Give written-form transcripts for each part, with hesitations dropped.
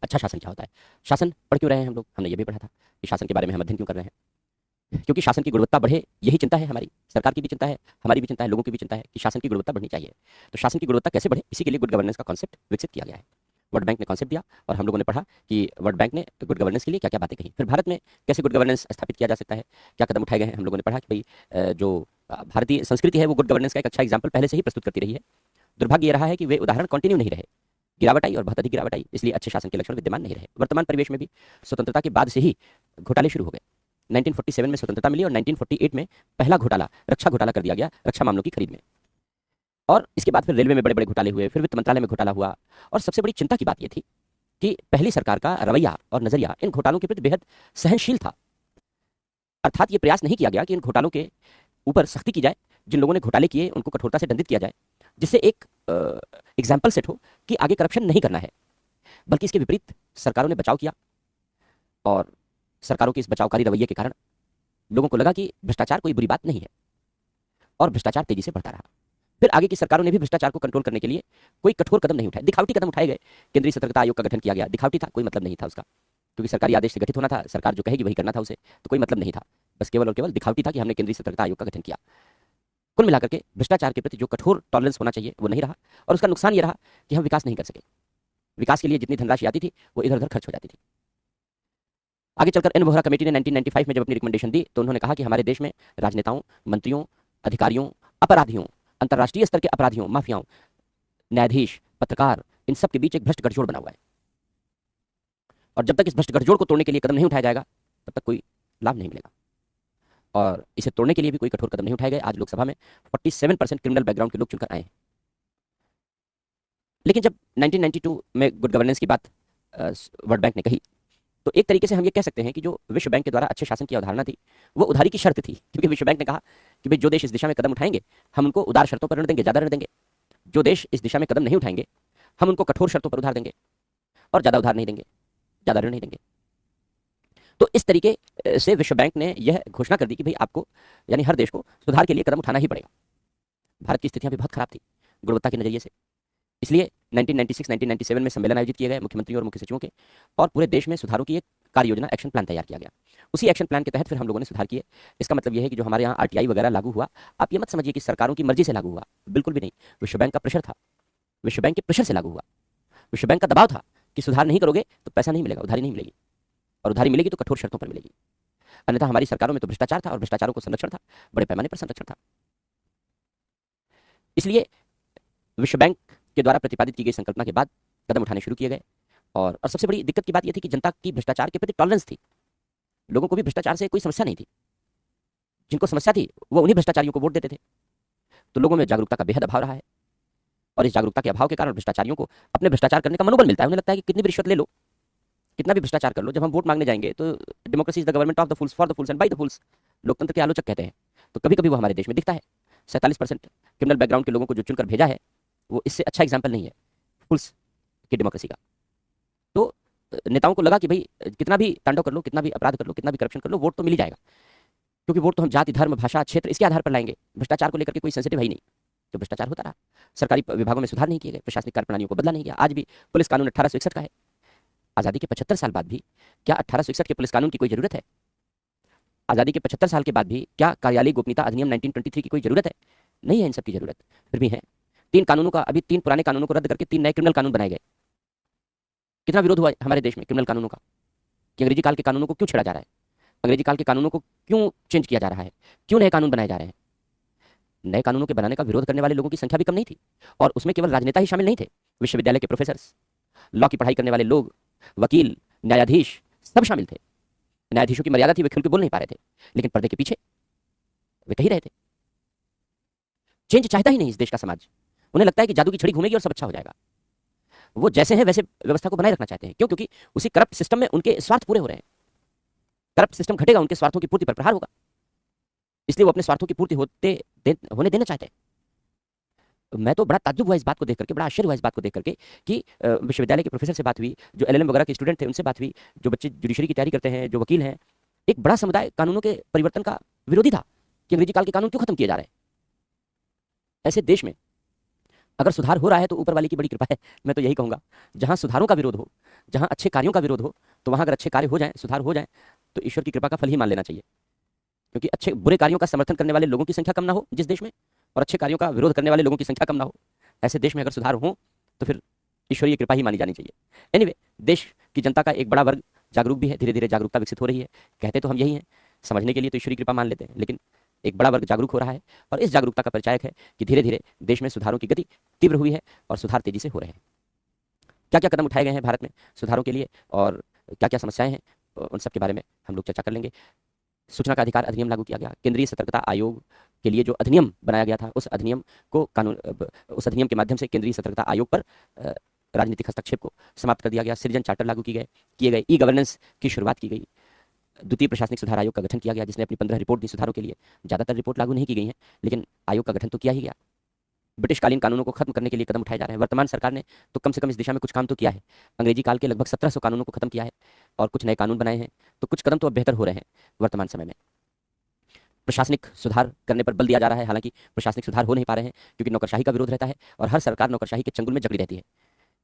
अच्छा शासन क्या होता है, शासन पढ़ क्यों रहे हैं हम लोग, हमने ये भी पढ़ा था कि शासन के बारे में हम अध्ययन क्यों कर रहे हैं, क्योंकि शासन की गुणवत्ता बढ़े यही चिंता है हमारी, सरकार की भी चिंता है, हमारी भी चिंता है, लोगों की भी चिंता है कि शासन की गुणवत्ता बढ़नी चाहिए। तो शासन की गुणवत्ता कैसे बढ़े, इसी के लिए गुड गवर्नेंस का कॉन्सेप्ट विकसित किया गया है। वर्ल्ड बैंक ने कॉन्सेप्ट दिया और हम लोगों ने पढ़ा कि वर्ल्ड बैंक ने गुड गवर्नेंस के लिए क्या क्या बातें कही, फिर भारत में कैसे गुड गवर्नेंस स्थापित किया जा सकता है, क्या कदम उठाए गए हैं। हम लोगों ने पढ़ा कि भाई जो भारतीय संस्कृति है वो गुड गवर्नेंस का एक अच्छा एग्जाम्पल पहले से ही प्रस्तुत करती रही है। दुर्भाग्य ये रहा है कि वे उदाहरण कंटिन्यू नहीं रहे, गिरावट आई और बहुत अधिक गिरावट आई, इसलिए अच्छे शासन के लक्षण विद्यमान नहीं रहे। वर्तमान परिवेश में भी स्वतंत्रता के बाद से ही घोटाले शुरू हो गए। 1947 में स्वतंत्रता मिली और 1948 में पहला घोटाला रक्षा घोटाला कर दिया गया, रक्षा मामलों की खरीद में। और इसके बाद फिर रेलवे में बड़े बड़े घोटाले हुए, फिर वित्त मंत्रालय में घोटाला हुआ। और सबसे बड़ी चिंता की बात यह थी कि पहली सरकार का रवैया और नजरिया इन घोटालों के प्रति बेहद सहनशील था। अर्थात ये प्रयास नहीं किया गया कि इन घोटालों के ऊपर सख्ती की जाए, जिन लोगों ने घोटाले किए उनको कठोरता से दंडित किया जाए, जिससे एक एग्जाम्पल सेट हो कि आगे करप्शन नहीं करना है। बल्कि इसके विपरीत सरकारों ने बचाव किया और सरकारों के इस बचावकारी रवैये के कारण लोगों को लगा कि भ्रष्टाचार कोई बुरी बात नहीं है और भ्रष्टाचार तेजी से बढ़ता रहा। फिर आगे की सरकारों ने भी भ्रष्टाचार को कंट्रोल करने के लिए कोई कठोर कदम नहीं उठाए, दिखावटी कदम उठाए गए। केंद्रीय सतर्कता आयोग का गठन किया गया, दिखावटी था, कोई मतलब नहीं था उसका, क्योंकि सरकारी आदेश से गठित होना था, सरकार जो कहेगी वही करना था उसे, तो कोई मतलब नहीं था, बस केवल और केवल दिखावटी था कि हमने केंद्रीय सतर्कता आयोग का गठन किया। कुल मिलाकर के भ्रष्टाचार के प्रति जो कठोर टॉलरेंस होना चाहिए वो नहीं रहा और उसका नुकसान ये रहा कि हम विकास नहीं कर सके। विकास के लिए जितनी धनराशि आती थी वो इधर उधर खर्च हो जाती थी। आगे चलकर एन वोहरा कमेटी ने 1995 में जब अपनी रिकमेंडेशन दी तो उन्होंने कहा कि हमारे देश में राजनेताओं, मंत्रियों, अधिकारियों, अपराधियों, अंतर्राष्ट्रीय स्तर के अपराधियों, माफियाओं, न्यायाधीश, पत्रकार, इन सब के बीच एक भ्रष्ट गठजोड़ बना हुआ है और जब तक इस भ्रष्ट गठजोड़ को तोड़ने के लिए कदम नहीं उठाया जाएगा तब तक कोई लाभ नहीं मिलेगा। और इसे तोड़ने के लिए भी कोई कठोर कदम नहीं उठाए गए। आज लोकसभा में 47% क्रिमिनल बैकग्राउंड के लोग चुनकर आए हैं। लेकिन जब 1992 में गुड गवर्नेंस की बात वर्ल्ड बैंक ने कही तो एक तरीके से हम ये कह सकते हैं कि जो विश्व बैंक के द्वारा अच्छे शासन की अवधारणा थी वो उधारी की शर्त थी, क्योंकि विश्व बैंक ने कहा कि भाई जो देश इस दिशा में कदम उठाएंगे हम उनको उदार शर्तों पर ऋण देंगे, ज्यादा ऋण देंगे। जो देश इस दिशा में कदम नहीं उठाएंगे हम उनको कठोर शर्तों पर उधार देंगे और ज्यादा उधार नहीं देंगे, ज्यादा ऋण नहीं देंगे। तो इस तरीके से विश्व बैंक ने यह घोषणा कर दी कि भाई आपको यानी हर देश को सुधार के लिए कदम उठाना ही पड़ेगा। भारत की स्थितियां भी बहुत खराब थी गुणवत्ता के नजरिए से, इसलिए 1996-1997 में सम्मेलन आयोजित किए गए मुख्यमंत्रियों और मुख्य सचिवों के और पूरे देश में सुधारों की एक कार्य योजना, एक्शन प्लान तैयार किया गया। उसी एक्शन प्लान के तहत फिर हम लोगों ने सुधार किए। इसका मतलब यह है कि जो हमारे यहाँ आरटीआई वगैरह लागू हुआ, आप ये मत समझिए कि सरकारों की मर्जी से लागू हुआ, बिल्कुल भी नहीं। विश्व बैंक का प्रेशर था, विश्व बैंक के प्रेशर से लागू हुआ। विश्व बैंक का दबाव था कि सुधार नहीं करोगे तो पैसा नहीं मिलेगा, उधारी नहीं मिलेगी, और उधारी मिलेगी तो कठोर शर्तों पर मिलेगी। अन्यथा हमारी सरकारों में तो भ्रष्टाचार था और भ्रष्टाचारों को संरक्षण था, बड़े पैमाने पर संरक्षण था। इसलिए विश्व बैंक के द्वारा प्रतिपादित की गई संकल्पना के बाद कदम उठाने शुरू किए गए। और सबसे बड़ी दिक्कत की बात यह थी कि जनता की भ्रष्टाचार के प्रति टॉलरेंस थी। लोगों को भी भ्रष्टाचार से कोई समस्या नहीं थी, जिनको समस्या थी वो उन्हीं भ्रष्टाचारियों को वोट देते थे। तो लोगों में जागरूकता का बेहद अभाव रहा है और इस जागरूकता के अभाव के कारण भ्रष्टाचारियों को अपने भ्रष्टाचार करने का मनोबल मिलता है। उन्हें लगता है कि कितनी भी रिश्वत ले लो, कितना भी भ्रष्टाचार कर लो, जब हम वोट मांगने जाएंगे तो democracy is the government of the fools, for the fools and by the fools, लोकतंत्र के आलोचक कहते हैं। तो कभी कभी वो हमारे देश में दिखता है। 47% क्रिमिनल बैकग्राउंड के लोगों को जो चुनकर भेजा है वो इससे अच्छा एग्जाम्पल नहीं है फुल्स की डेमोक्रेसी का। तो नेताओं को लगा कि भाई कितना भी तांडव कर लो, कितना भी अपराध कर लो, कितना भी करप्शन कर लो, वोट तो मिल ही जाएगा, क्योंकि वोट तो हम जाति, धर्म, भाषा, क्षेत्र इसके आधार पर लाएंगे। भ्रष्टाचार को लेकर के कोई सेंसिटिव है ही नहीं। तो भ्रष्टाचार होता रहा। सरकारी विभागों में सुधार नहीं किए गए, प्रशासनिक कार्यप्रणालियों को बदला नहीं गया। आज भी पुलिस कानून 1861 का है। आजादी के 75 साल बाद भी क्या 1861 के पुलिस कानून की कोई जरूरत है? आजादी के 75 साल के बाद भी क्या कार्यालय गोपनीयता अधिनियम 1923 की कोई जरूरत है? नहीं है इन सब की जरूरत। फिर भी है। 3 कानूनों का, अभी 3 पुराने कानूनों को रद्द करके 3 नए क्रिमिनल कानून बनाए गए। कितना विरोध हुआ हमारे देश में क्रिमिनल कानूनों का, कि अंग्रेजी काल के कानूनों को क्यों छेड़ा जा रहा है, अंग्रेजी काल के कानूनों को क्यों चेंज किया जा रहा है, क्यों नए कानून बनाए जा रहे हैं। नए कानूनों के बनाने का विरोध करने वाले लोगों की संख्या भी कम नहीं थी, और उसमें केवल राजनेता ही शामिल नहीं थे। विश्वविद्यालय के प्रोफेसर्स, लॉ की पढ़ाई करने वाले लोग, वकील, न्यायाधीश सब शामिल थे। न्यायाधीशों की मर्यादा थी, वे खुल के बोल नहीं पा रहे थे, लेकिन पर्दे के पीछे वे कह ही रहे थे। चेंज चाहता ही नहीं इस देश का समाज। उन्हें लगता है कि जादू की छड़ी घूमेगी और सब अच्छा हो जाएगा। वो जैसे हैं वैसे व्यवस्था को बनाए रखना चाहते हैं। क्यों? क्योंकि उसी करप्ट सिस्टम में उनके स्वार्थ पूरे हो रहे हैं। करप्ट सिस्टम घटेगा, उनके स्वार्थों की पूर्ति पर प्रहार होगा, इसलिए वो अपने स्वार्थों की पूर्ति होने देना चाहते हैं। मैं तो बड़ा ताज्जुब हुआ इस बात को देख करके, बड़ा आश्चर्य हुआ इस बात को देख करके कि विश्वविद्यालय के प्रोफेसर से बात हुई, जो एलएलएम वगैरह के स्टूडेंट थे उनसे बात हुई, जो बच्चे जुडिशरी की तैयारी करते हैं, जो वकील हैं। एक बड़ा समुदाय कानूनों के परिवर्तन का विरोधी था कि अंग्रेजी काल के कानून क्यों खत्म किए जा रहे हैं। ऐसे देश में अगर सुधार हो रहा है तो ऊपर वाले की बड़ी कृपा है। मैं तो यही कहूंगा, जहां सुधारों का विरोध हो, जहां अच्छे कार्यों का विरोध हो, तो वहां अगर अच्छे कार्य हो जाएं, सुधार हो जाएं, तो ईश्वर की कृपा का फल ही मान लेना चाहिए। क्योंकि अच्छे बुरे कार्यों का समर्थन करने वाले लोगों की संख्या कम ना हो जिस देश में, और अच्छे कार्यों का विरोध करने वाले लोगों की संख्या कम ना हो, ऐसे देश में अगर सुधार हो तो फिर ईश्वरीय कृपा ही मानी जानी चाहिए। एनीवे, देश की जनता का एक बड़ा वर्ग जागरूक भी है, धीरे धीरे जागरूकता विकसित हो रही है। कहते तो हम यही हैं, समझने के लिए तो ईश्वरीय कृपा मान लेते हैं, लेकिन एक बड़ा वर्ग जागरूक हो रहा है, और इस जागरूकता का परिचायक है कि धीरे धीरे देश में सुधारों की गति तीव्र हुई है और सुधार तेजी से हो रहे हैं। क्या क्या कदम उठाए गए हैं भारत में सुधारों के लिए, और क्या क्या समस्याएं हैं, उन सब के बारे में हम लोग चर्चा कर लेंगे। सूचना का अधिकार अधिनियम लागू किया गया, केंद्रीय सतर्कता आयोग के लिए जो अधिनियम बनाया गया था, उस अधिनियम को कानून उस अधिनियम के माध्यम से केंद्रीय सतर्कता आयोग पर राजनीतिक हस्तक्षेप को समाप्त कर दिया गया। सृजन चार्टर लागू किए गए, ई गवर्नेंस की शुरुआत की गई। द्वितीय प्रशासनिक सुधार आयोग का गठन किया गया, जिसने अपनी 15 रिपोर्ट दी सुधारों के लिए। ज्यादातर रिपोर्ट लागू नहीं की गई हैं, लेकिन आयोग का गठन तो किया ही गया। ब्रिटिशकालीन कानूनों को खत्म करने के लिए कदम उठाए जा रहे हैं। वर्तमान सरकार ने तो कम से कम इस दिशा में कुछ काम तो किया है। अंग्रेजी काल के लगभग 1700 कानूनों को खत्म किया है और कुछ नए कानून बनाए हैं, तो कुछ कदम तो अब बेहतर हो रहे हैं वर्तमान समय में। प्रशासनिक सुधार करने पर बल दिया जा रहा है, हालांकि प्रशासनिक सुधार हो नहीं पा रहे हैं क्योंकि नौकरशाही का विरोध रहता है और हर सरकार नौकरशाही के चंगुल में जकड़ी रहती है।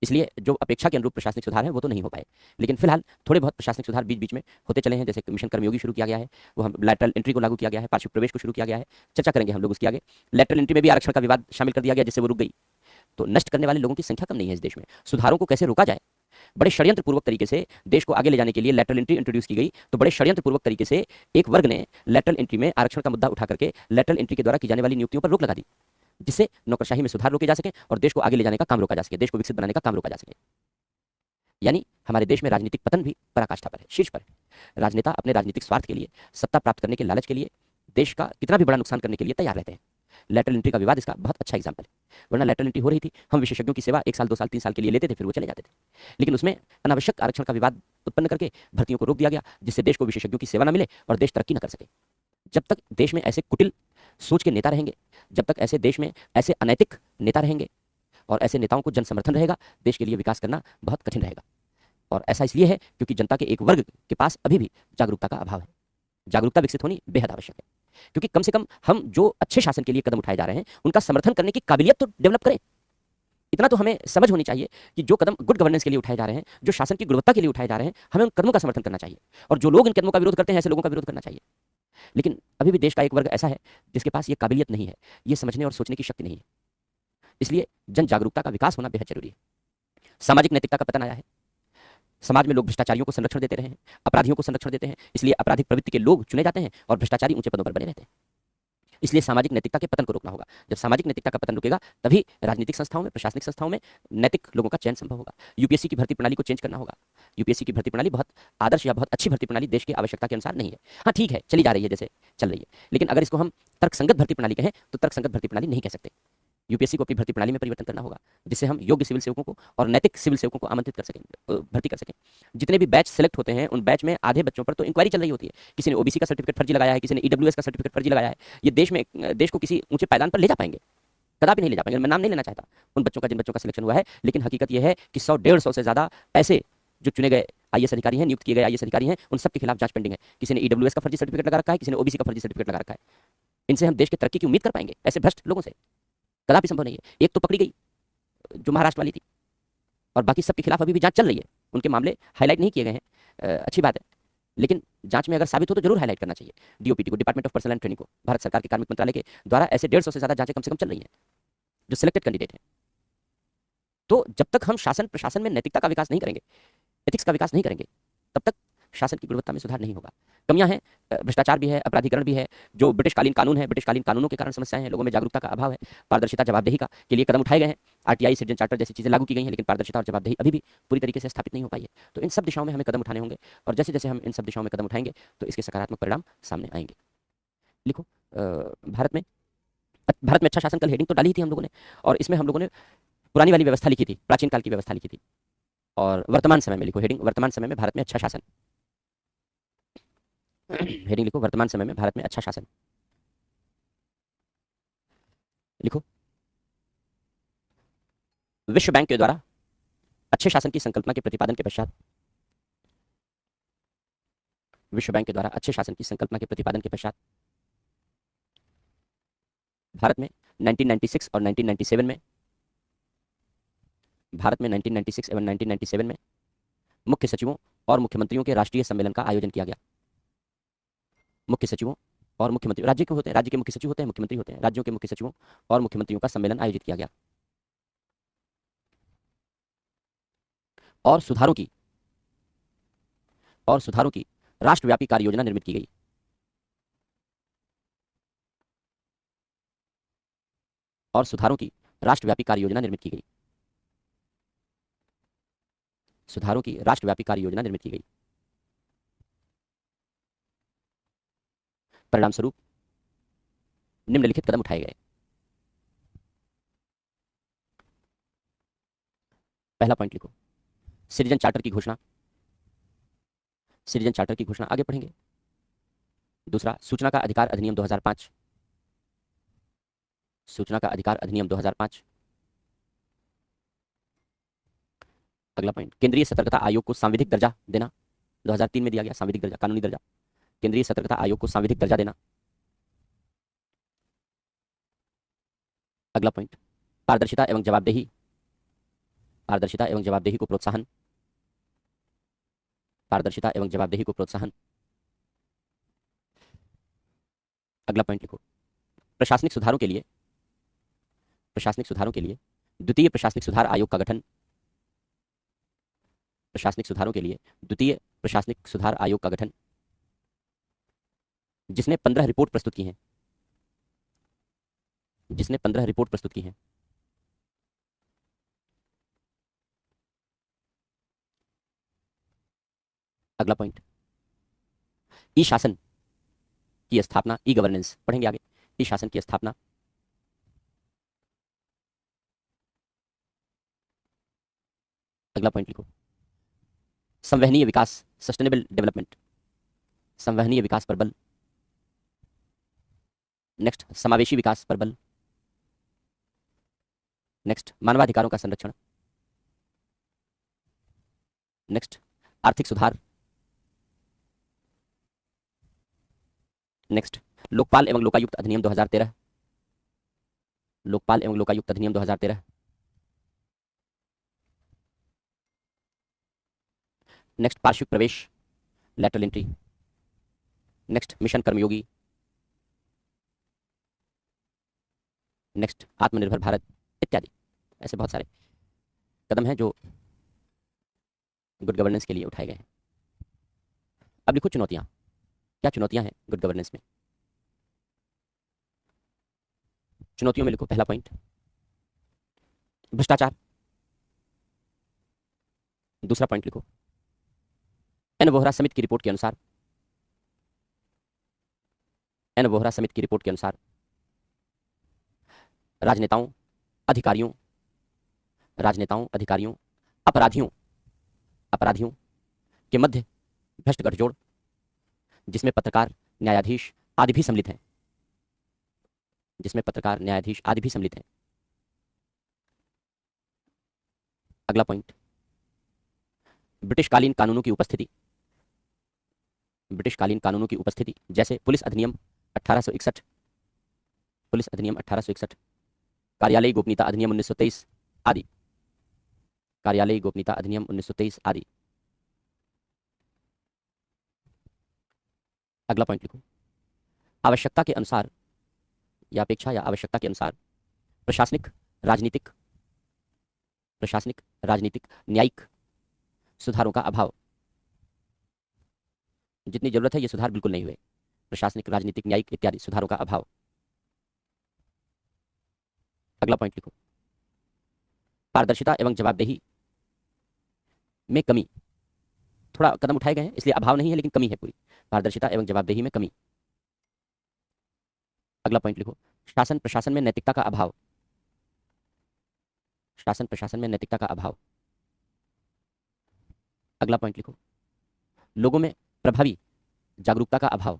इसलिए जो अपेक्षा के अनुरूप प्रशासनिक सुधार है वो तो नहीं हो पाए, लेकिन फिलहाल थोड़े बहुत प्रशासनिक सुधार बीच बीच में होते चले हैं। जैसे मिशन कर्मयोगी शुरू किया गया है, वो हम लैटरल एंट्री को लागू किया गया है, पार्श्विक प्रवेश को शुरू किया गया है, चर्चा करेंगे हम लोग उसकी आगे। लैटरल एंट्री में भी आरक्षण का विवाद शामिल कर दिया गया, जिससे वो रुक गई। तो नष्ट करने वाले लोगों की संख्या कम नहीं है इस देश में। सुधारों को कैसे रोका जाए, बड़े षड्यंत्र पूर्वक तरीके से देश को आगे ले जाने के लिए लैटरल एंट्री इंट्रोड्यूस की गई। तो बड़े षड्यंत्र पूर्वक तरीके से एक वर्ग ने लैटरल एंट्री में आरक्षण का मुद्दा उठा करके लैटरल एंट्री के द्वारा की जाने वाली नियुक्तियों पर रोक लगा दी, जिससे नौकरशाही में सुधार रोके जा सके और देश को आगे ले जाने का काम रोका जा सके, देश को विकसित बनाने का काम रोका जा सके। यानी हमारे देश में राजनीतिक पतन भी पराकाष्ठा पर है, शीर्ष पर है। राजनेता अपने राजनीतिक स्वार्थ के लिए, सत्ता प्राप्त करने के लालच के लिए देश का कितना भी बड़ा नुकसान करने के लिए तैयार रहते हैं। लैटरल एंट्री का विवाद इसका बहुत अच्छा एग्जाम्पल है। वरना लैटरल एंट्री हो रही थी, हम विशेषज्ञों की सेवा 1 साल 2 साल 3 साल के लिए लेते थे, फिर वो चले जाते थे। लेकिन उसमें अनावश्यक आरक्षण का विवाद उत्पन्न करके भर्तियों को रोक दिया गया, जिससे देश को विशेषज्ञों की सेवा न मिले और देश तरक्की न कर सके। जब तक देश में ऐसे कुटिल सोच के नेता रहेंगे, जब तक ऐसे देश में ऐसे अनैतिक नेता रहेंगे और ऐसे नेताओं को जन समर्थन रहेगा, देश के लिए विकास करना बहुत कठिन रहेगा। और ऐसा इसलिए है क्योंकि जनता के एक वर्ग के पास अभी भी जागरूकता का अभाव है। जागरूकता विकसित होनी बेहद आवश्यक है, क्योंकि कम से कम हम जो अच्छे शासन के लिए कदम उठाए जा रहे हैं उनका समर्थन करने की काबिलियत तो डेवलप करें। इतना तो हमें समझ होनी चाहिए कि जो कदम गुड गवर्नेंस के लिए उठाए जा रहे हैं, जो शासन की गुणवत्ता के लिए उठाए जा रहे हैं, हमें उन कदमों का समर्थन करना चाहिए। और जो लोग इन कदमों का विरोध करते हैं, ऐसे लोगों का विरोध करना चाहिए। लेकिन अभी भी देश का एक वर्ग ऐसा है जिसके पास ये काबिलियत नहीं है, ये समझने और सोचने की शक्ति नहीं है। इसलिए जन जागरूकता का विकास होना बेहद जरूरी है। सामाजिक नैतिकता का पतन आया है। समाज में लोग भ्रष्टाचारियों को संरक्षण देते रहे हैं, अपराधियों को संरक्षण देते हैं, इसलिए आपराधिक प्रवृत्ति के लोग चुने जाते हैं और भ्रष्टाचारी ऊंचे पदों पर बने रहते हैं। इसलिए सामाजिक नैतिकता के पतन को रोकना होगा। जब सामाजिक नैतिकता का पतन रुकेगा, तभी राजनीतिक संस्थाओं में, प्रशासनिक संस्थाओं में नैतिक लोगों का चयन संभव होगा। यूपीएससी की भर्ती प्रणाली को चेंज करना होगा। यूपीएससी की भर्ती प्रणाली बहुत आदर्श या बहुत अच्छी भर्ती प्रणाली देश की आवश्यकता के अनुसार नहीं है। हाँ ठीक है, चली जा रही है जैसे चल रही है, लेकिन अगर इसको हम तर्कसंगत भर्ती प्रणाली कहें तो तर्कसंगत भर्ती प्रणाली नहीं कह सकते। यूपीएससी को अपनी भर्ती प्रणाली में परिवर्तन करना होगा, जिससे हम योग्य सिविल सेवकों को और नैतिक सिविल सेवकों को आमंत्रित कर सकें, भर्ती कर सकें। जितने भी बैच सेलेक्ट होते हैं, उन बैच में आधे बच्चों पर तो इंक्वायरी चल रही होती है। किसी ने ओबीसी का सर्टिफिकेट फर्जी लगाया है, किसी ने ईडब्ल्यूएस का सर्टिफिकेट फर्जी लगाया है। ये देश को किसी ऊंचे पायदान पर ले जा पाएंगे? कदापि नहीं ले जा पाएंगे। मैं नाम नहीं लेना चाहता उन बच्चों का जिन बच्चों का सिलेक्शन हुआ है, लेकिन हकीकत यह है कि 100-150 से ज्यादा ऐसे जो चुने गए आईएएस अधिकारी हैं, नियुक्त किए गए आईएएस अधिकारी हैं, उन सबके खिलाफ जांच पेंडिंग है। किसी ने ईडब्ल्यूएस का फर्जी सर्टिफिकेट लगा रखा है, किसी ने ओबीसी का फर्जी सर्टिफिकेट लगा रखा है। इनसे हम देश की तरक्की की उम्मीद कर पाएंगे? ऐसे भ्रष्ट लोगों से कदापि संभव नहीं है। एक तो पकड़ी गई जो महाराष्ट्र वाली थी, और बाकी सबके खिलाफ अभी भी जांच चल रही है। उनके मामले हाईलाइट नहीं किए गए हैं, अच्छी बात है, लेकिन जांच में अगर साबित हो तो जरूर हाईलाइट करना चाहिए। डीओपीटी को, department of personal and training को, भारत सरकार के कार्मिक मंत्रालय के द्वारा ऐसे 150 से ज्यादा जांचें कम से कम चल रही हैं जो सिलेक्टेड कैंडिडेट हैं। तो जब तक हम शासन प्रशासन में नैतिकता का विकास नहीं करेंगे, एथिक्स का विकास नहीं करेंगे, तब तक शासन की गुणवत्ता में सुधार नहीं होगा। कमियां हैं, भ्रष्टाचार भी है, अपराधीकरण भी है, जो ब्रिटिशकालीन कानून है, ब्रिटिशकालीन कानूनों के कारण समस्याएं हैं, लोगों में जागरूकता का अभाव है, पारदर्शिता जवाबदेही का के लिए कदम उठाए गए हैं, आरटीआई, सृजन चार्टर जैसी चीजें लागू की गई हैं, लेकिन पारदर्शिता और जवाबदेही अभी भी पूरी तरीके से स्थापित नहीं हो पाई है। तो इन सब दिशाओं में हमें कदम उठाने होंगे, और जैसे जैसे हम इन सब दिशाओं में कदम उठाएंगे तो इसके सकारात्मक परिणाम सामने आएंगे। लिखो, भारत में अच्छा शासन, कल हेडिंग तो डाली थी हम लोगों ने, और इसमें हम लोगों ने पुरानी वाली व्यवस्था लिखी थी, प्राचीन काल की व्यवस्था लिखी थी, और वर्तमान समय में लिखो हेडिंग, वर्तमान समय में भारत में अच्छा शासन। हेडिंग लिखो, वर्तमान समय में भारत में अच्छा शासन। लिखो, विश्व बैंक के द्वारा अच्छे शासन की संकल्पना के प्रतिपादन के पश्चात, विश्व बैंक के द्वारा अच्छे शासन की संकल्पना के प्रतिपादन के पश्चात भारत में 1996 और 1997 में भारत में 1996 एवं 1997 में मुख्य सचिवों और मुख्यमंत्रियों के राष्ट्रीय सम्मेलन का आयोजन किया गया। मुख्य सचिवों और मुख्यमंत्री, राज्य के होते हैं, राज्य के मुख्य सचिव होते हैं, मुख्यमंत्री होते हैं, राज्यों के मुख्य सचिवों और मुख्यमंत्रियों का सम्मेलन आयोजित किया गया। और सुधारों की राष्ट्रव्यापी कार्य योजना निर्मित की गई। और सुधारों की राष्ट्रव्यापी कार्य योजना निर्मित की गई। सुधारों की राष्ट्रव्यापी कार्य योजना निर्मित की गई। परिणाम स्वरूप निम्नलिखित कदम उठाए गए। पहला पॉइंट लिखो, सिटीजन चार्टर की घोषणा। सिटीजन चार्टर की घोषणा आगे पढ़ेंगे। दूसरा, सूचना का अधिकार अधिनियम 2005। सूचना का अधिकार अधिनियम 2005। अगला पॉइंट, केंद्रीय सतर्कता आयोग को सांविधिक दर्जा देना। 2003 में दिया गया सांविधिक दर्जा, कानूनी दर्जा। केंद्रीय सतर्कता आयोग को सांविधिक दर्जा देना। अगला पॉइंट, पारदर्शिता एवं जवाबदेही। पारदर्शिता एवं जवाबदेही को प्रोत्साहन। पारदर्शिता एवं जवाबदेही को प्रोत्साहन। अगला पॉइंट लिखो, प्रशासनिक सुधारों के लिए द्वितीय प्रशासनिक सुधार आयोग का गठन। प्रशासनिक सुधारों के लिए द्वितीय प्रशासनिक सुधार आयोग का गठन, जिसने 15 रिपोर्ट प्रस्तुत की हैं। जिसने 15 रिपोर्ट प्रस्तुत की हैं। अगला पॉइंट, ई शासन की स्थापना, ई गवर्नेंस पढ़ेंगे आगे। ई शासन की स्थापना। अगला पॉइंट लिखो, संवहनीय विकास, सस्टेनेबल डेवलपमेंट। संवहनीय विकास पर बल। नेक्स्ट, समावेशी विकास पर बल। नेक्स्ट, मानवाधिकारों का संरक्षण। नेक्स्ट, आर्थिक सुधार। नेक्स्ट, लोकपाल एवं लोकायुक्त अधिनियम 2013। लोकपाल एवं लोकायुक्त अधिनियम 2013। नेक्स्ट, पार्श्विक प्रवेश, लैटरल एंट्री। नेक्स्ट, मिशन कर्मयोगी। नेक्स्ट, आत्मनिर्भर भारत इत्यादि। ऐसे बहुत सारे कदम हैं जो गुड गवर्नेंस के लिए उठाए गए हैं। अब लिखो चुनौतियां। क्या चुनौतियां हैं गुड गवर्नेंस में? चुनौतियों में लिखो, पहला पॉइंट, भ्रष्टाचार। दूसरा पॉइंट लिखो, एन वोहरा समिति की रिपोर्ट के अनुसार। एन वोहरा समिति की रिपोर्ट के अनुसार राजनेताओं, अधिकारियों, अपराधियों के मध्य भ्रष्ट गठजोड़, जिसमें पत्रकार, न्यायाधीश आदि भी सम्मिलित हैं। जिसमें पत्रकार, न्यायाधीश आदि भी सम्मिलित हैं। अगला पॉइंट, ब्रिटिशकालीन कानूनों की उपस्थिति। ब्रिटिशकालीन कानूनों की उपस्थिति, जैसे पुलिस अधिनियम 1861, पुलिस अधिनियम 1861, कार्यालयी गोपनीयता अधिनियम 1923 आदि। कार्यालयी गोपनीयता अधिनियम 1923 आदि। अगला पॉइंट लिखो, आवश्यकता के अनुसार या अपेक्षा या आवश्यकता के अनुसार प्रशासनिक, राजनीतिक, न्यायिक सुधारों का अभाव। जितनी जरूरत है ये सुधार बिल्कुल नहीं हुए। प्रशासनिक, राजनीतिक, न्यायिक इत्यादि सुधारों का अभाव। अगला पॉइंट लिखो, पारदर्शिता एवं जवाबदेही में कमी। थोड़ा कदम उठाए गए हैं इसलिए अभाव नहीं है, लेकिन कमी है पूरी। पारदर्शिता एवं जवाबदेही में कमी। अगला पॉइंट लिखो, शासन प्रशासन में नैतिकता का अभाव। शासन प्रशासन में नैतिकता का अभाव। अगला पॉइंट लिखो, लोगों में प्रभावी जागरूकता का अभाव।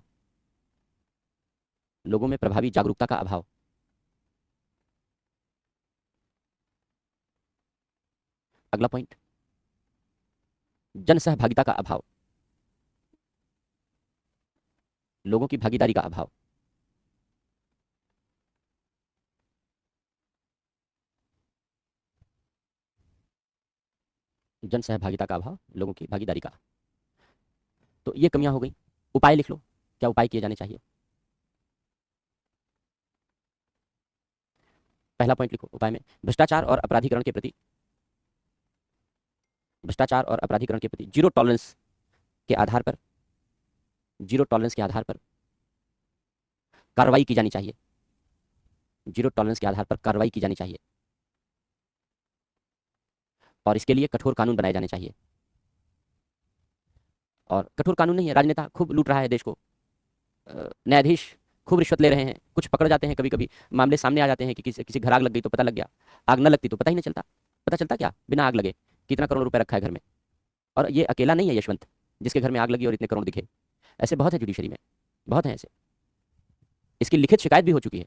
लोगों में प्रभावी जागरूकता का अभाव। अगला पॉइंट, जन सहभागिता का अभाव। लोगों की भागीदारी का अभाव। जन सहभागिता का अभाव, लोगों की भागीदारी का। तो ये कमियां हो गई। उपाय लिख लो, क्या उपाय किए जाने चाहिए। पहला पॉइंट लिखो उपाय में, भ्रष्टाचार और अपराधीकरण के प्रति, भ्रष्टाचार और अपराधीकरण के प्रति जीरो टॉलरेंस के आधार पर, जीरो टॉलरेंस के आधार पर कार्रवाई की जानी चाहिए। जीरो टॉलरेंस के आधार पर कार्रवाई की जानी चाहिए और इसके लिए कठोर कानून बनाए जाने चाहिए। और कठोर कानून नहीं है, राजनेता खूब लूट रहा है देश को, न्यायाधीश खूब रिश्वत ले रहे हैं, कुछ पकड़ जाते हैं, कभी कभी मामले सामने आ जाते हैं कि किसी घर आग लग गई तो पता लग गया, आग न लगती तो पता ही नहीं चलता। पता चलता क्या बिना आग लगे कितना करोड़ रुपए रखा है घर में। और ये अकेला नहीं है यशवंत जिसके घर में आग लगी और इतने करोड़ दिखे, ऐसे बहुत है जुडिशरी में, बहुत हैं ऐसे। इसकी लिखित शिकायत भी हो चुकी है,